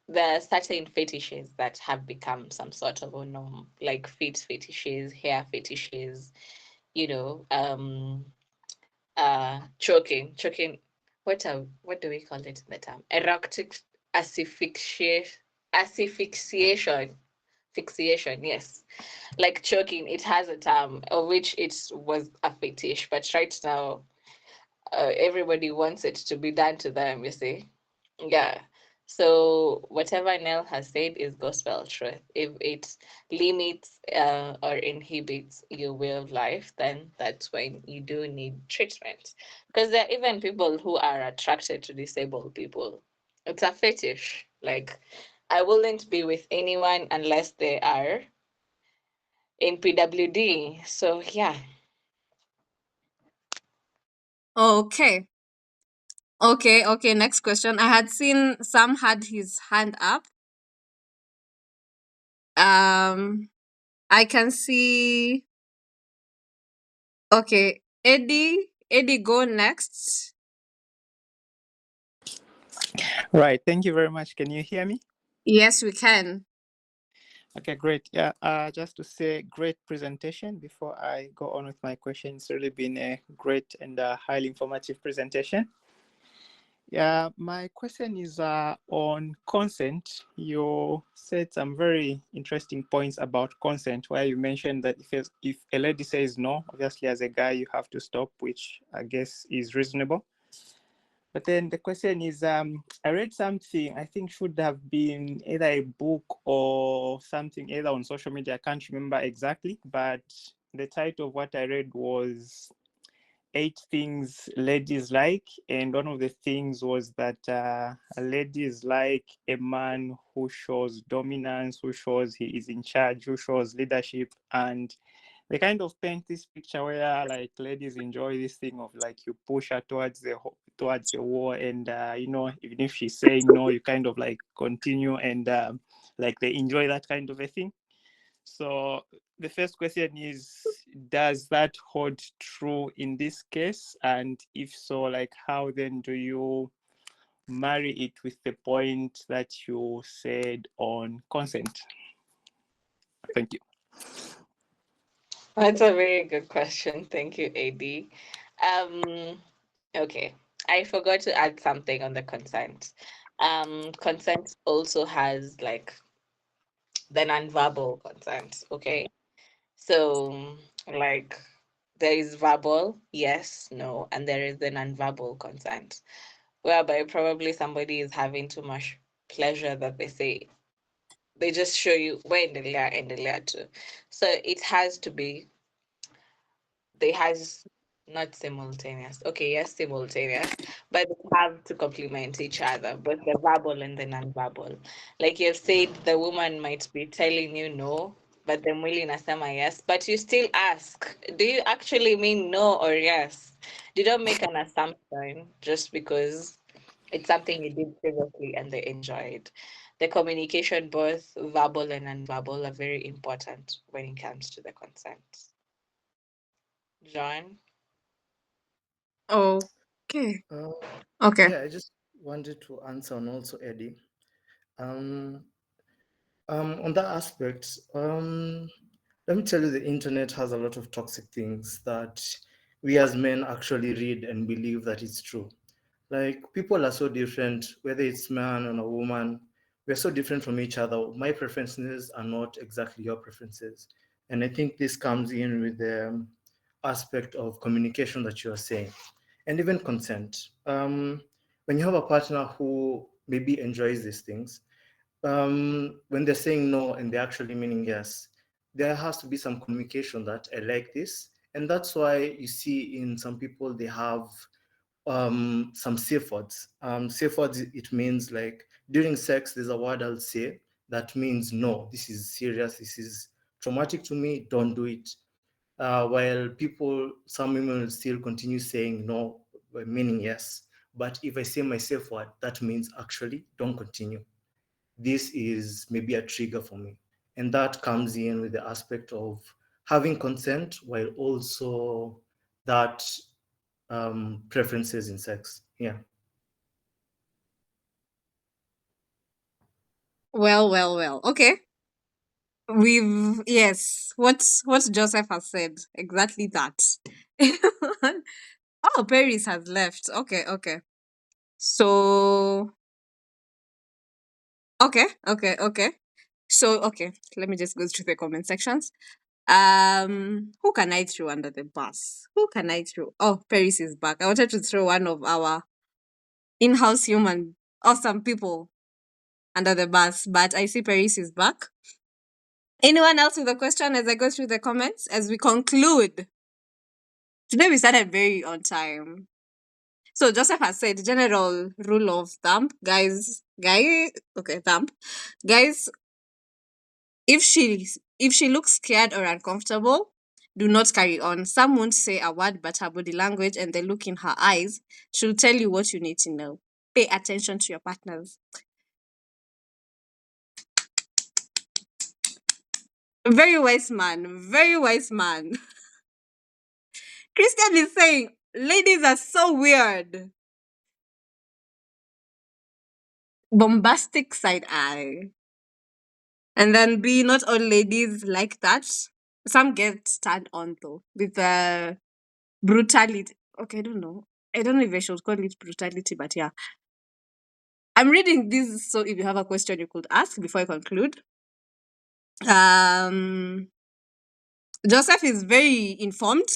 there are certain fetishes that have become some sort of a norm, like feet fetishes, hair fetishes, you know, choking. What do we call it in the term? Erotic asphyxiation, asphyxiation, fixation. Yes, like choking. It has a term of which it was a fetish, but right now, everybody wants it to be done to them. You see, yeah. So whatever Nell has said is gospel truth. If it limits or inhibits your way of life, then that's when you do need treatment. Because there are even people who are attracted to disabled people. It's a fetish. Like, I wouldn't be with anyone unless they are in PWD. So yeah. Okay. Okay. Next question. I had seen Sam had his hand up. I can see. Okay, Eddie, go next. Right. Thank you very much. Can you hear me? Yes, we can. Okay, great. Yeah. Just to say, great presentation. Before I go on with my question, it's really been a great and highly informative presentation. Yeah. My question is on consent. You said some very interesting points about consent, where you mentioned that if a lady says no, obviously as a guy you have to stop, which I guess is reasonable. But then the question is, I read something, I think should have been either a book or something, either on social media, I can't remember exactly, but the title of what I read was 8 Things Ladies Like. And one of the things was that ladies like a man who shows dominance, who shows he is in charge, who shows leadership. And they kind of paint this picture where like ladies enjoy this thing of like you push her towards the wall, and even if she's saying no, you kind of like continue, and like they enjoy that kind of a thing. So the first question is, does that hold true in this case? And if so, like, how then do you marry it with the point that you said on consent? Thank you. That's a very good question. Thank you, AD. Okay. I forgot to add something on the consent. Consent also has like the non-verbal consent, okay? So like there is verbal, yes, no, and there is the non-verbal consent, whereby probably somebody is having too much pleasure that they just show you we're in the layer too. So it has to be they has not simultaneous. Okay, yes, simultaneous, but they have to complement each other, both the verbal and the non-verbal. Like you've said, the woman might be telling you no, but the mwili nasema yes, but you still ask, do you actually mean no or yes? You don't make an assumption just because it's something you did previously and they enjoyed. The communication, both verbal and non-verbal, are very important when it comes to the consent. John? Okay. Uh, Okay. yeah, I just wanted to answer and also Eddie. Um, on that aspect, let me tell you, the internet has a lot of toxic things that we as men actually read and believe that it's true. Like people are so different, whether it's man or a woman, we're so different from each other. My preferences are not exactly your preferences. And I think this comes in with the aspect of communication that you're saying, and even consent. When you have a partner who maybe enjoys these things, when they're saying no and they're actually meaning yes, there has to be some communication that I like this. And that's why you see in some people, they have some safe words. Safe words, it means like during sex, there's a word I'll say that means no, this is serious, this is traumatic to me, don't do it. While some women will still continue saying no, meaning yes. But if I say my safe word, that means actually don't continue. This is maybe a trigger for me. And that comes in with the aspect of having consent while also that preferences in sex. Yeah. Well. Okay. Yes. What Joseph has said. Exactly that. Oh, Peris has left. Okay. So okay. So okay, let me just go through the comment sections. Who can I throw under the bus? Who can I throw? Oh, Paris is back. I wanted to throw one of our in-house human awesome people under the bus, but I see Paris is back. Anyone else with a question as I go through the comments as we conclude? Today we started very on time. So Joseph has said general rule of thumb, thumb, guys. If she looks scared or uncomfortable, do not carry on. Some won't say a word, but her body language and the look in her eyes should tell you what you need to know. Pay attention to your partners. Very wise man. Very wise man. Christian is saying ladies are so weird. Bombastic side eye. And then B, not all ladies like that. Some get turned on though with brutality. Okay, I don't know. I don't know if I should call it brutality, but yeah. I'm reading this, so if you have a question, you could ask before I conclude. Um, Joseph is very informed.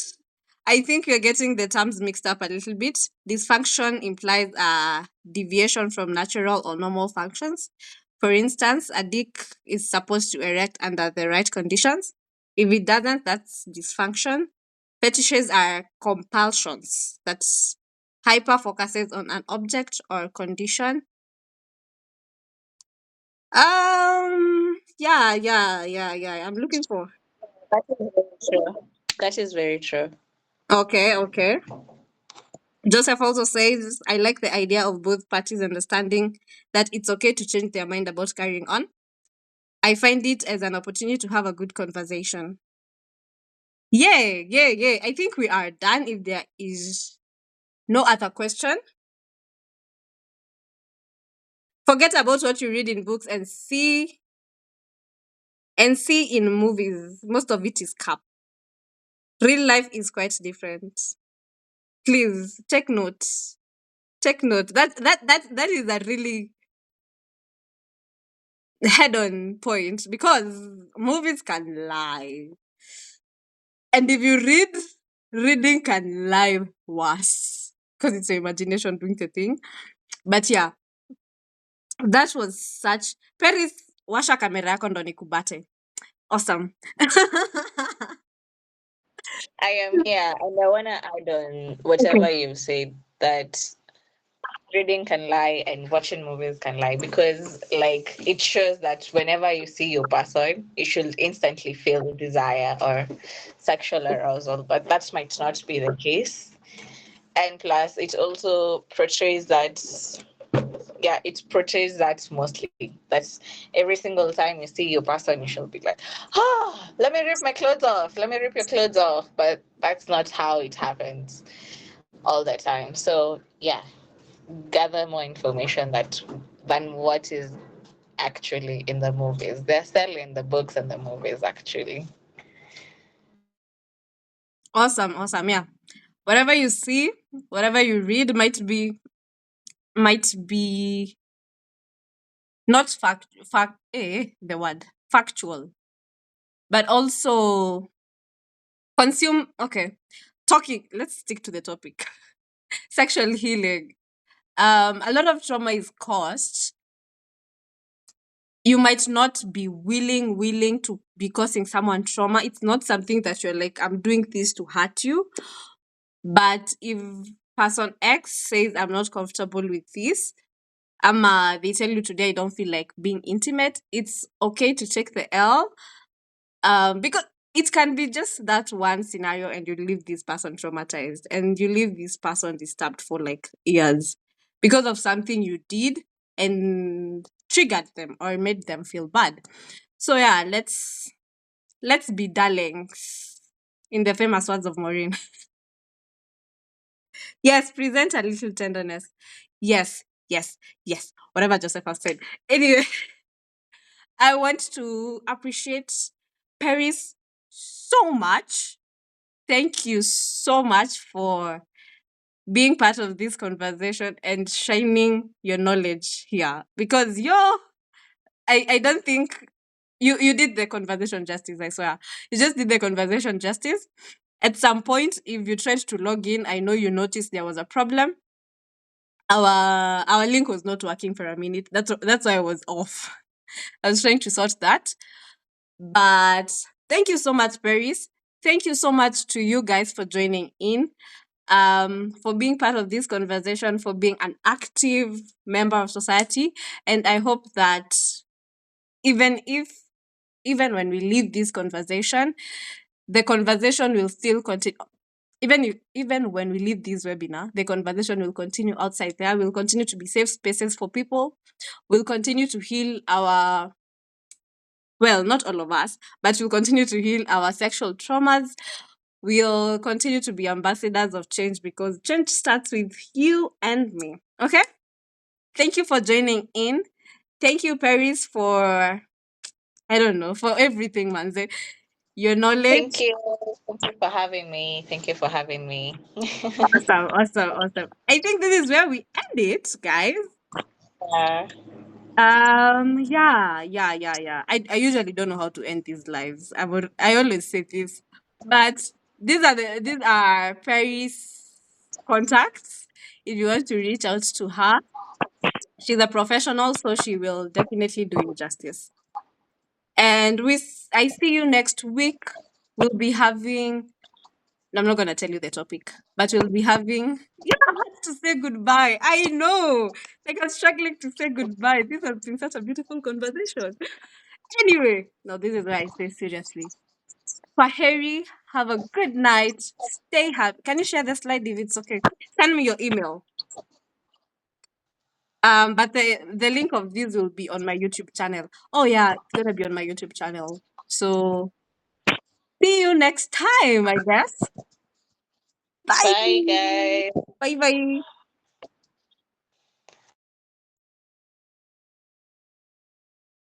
I think you're getting the terms mixed up a little bit. Dysfunction implies a deviation from natural or normal functions. For instance, a dick is supposed to erect under the right conditions. If it doesn't, that's dysfunction. Fetishes are compulsions. That's hyper focuses on an object or condition. Yeah. I'm looking for. That is very true. That is very true. Okay. Joseph also says, I like the idea of both parties understanding that it's okay to change their mind about carrying on. I find it as an opportunity to have a good conversation. Yeah, yeah, yeah. I think we are done. If there is no other question, forget about what you read in books and see in movies. Most of it is cap. Real life is quite different. Please take note. Take note. That is a really head-on point because movies can lie. And if you read, reading can lie worse because it's your imagination doing the thing. But yeah, that was such. Peris, washa kamera yako ndo nikubate. Awesome. I am here, and I want to add on Okay. whatever you've said that reading can lie and watching movies can lie because, like, it shows that whenever you see your person, you should instantly feel desire or sexual arousal, but that might not be the case. And plus, it also portrays that, yeah, it portrays that mostly. That's every single time you see your person, you should be like, oh, let me rip my clothes off, let me rip your clothes off. But that's not how it happens all the time. So, yeah, gather more information than what is actually in the movies. They're selling the books and the movies, actually. Awesome. Awesome. Yeah. Whatever you see, whatever you read might be not the word factual, but also consume. Okay. Talking. Let's stick to the topic. Sexual healing. A lot of trauma is caused. You might not be willing to be causing someone trauma. It's not something that you're like, I'm doing this to hurt you. But if person X says I'm not comfortable with this, they tell you today I don't feel like being intimate, it's okay to take the L. Because it can be just that one scenario and you leave this person traumatized and you leave this person disturbed for like years because of something you did and triggered them or made them feel bad. So yeah, let's be darlings in the famous words of Maureen. Yes, present a little tenderness. Yes, yes, yes. Whatever Joseph has said. Anyway, I want to appreciate Paris so much. Thank you so much for being part of this conversation and shining your knowledge here. Because I don't think you did the conversation justice, I swear. You just did the conversation justice. At some point, if you tried to log in, I know you noticed there was a problem. Our link was not working for a minute. That's why I was off. I was trying to sort that. But thank you so much, Paris. Thank you so much to you guys for joining in, for being part of this conversation, for being an active member of society. And I hope that even if even when we leave this conversation, the conversation will still continue. Even when we leave this webinar, the conversation will continue outside there. We'll continue to be safe spaces for people. We'll continue to heal our, well, not all of us, but we'll continue to heal our sexual traumas. We'll continue to be ambassadors of change because change starts with you and me. Okay? Thank you for joining in. Thank you, Paris, for, I don't know, for everything, Manze. Your Thank knowledge. you. Thank you for having me. Thank you for having me. Awesome, awesome, awesome. I think this is where we end it, guys. Yeah. Yeah. I usually don't know how to end these lives. I always say this, but these are Paris contacts. If you want to reach out to her, she's a professional, so she will definitely do you justice. And I see you next week. We'll be having. No, I'm not gonna tell you the topic, but we'll be having. Yeah, I had to say goodbye. I know. Like I'm struggling to say goodbye. This has been such a beautiful conversation. Anyway, no, this is what I say seriously. Kwaheri, have a good night. Stay happy. Can you share the slide if it's okay? Send me your email. But the link of this will be on my YouTube channel. Oh yeah, it's gonna be on my YouTube channel. So see you next time, I guess. Bye. Bye, guys. Bye bye.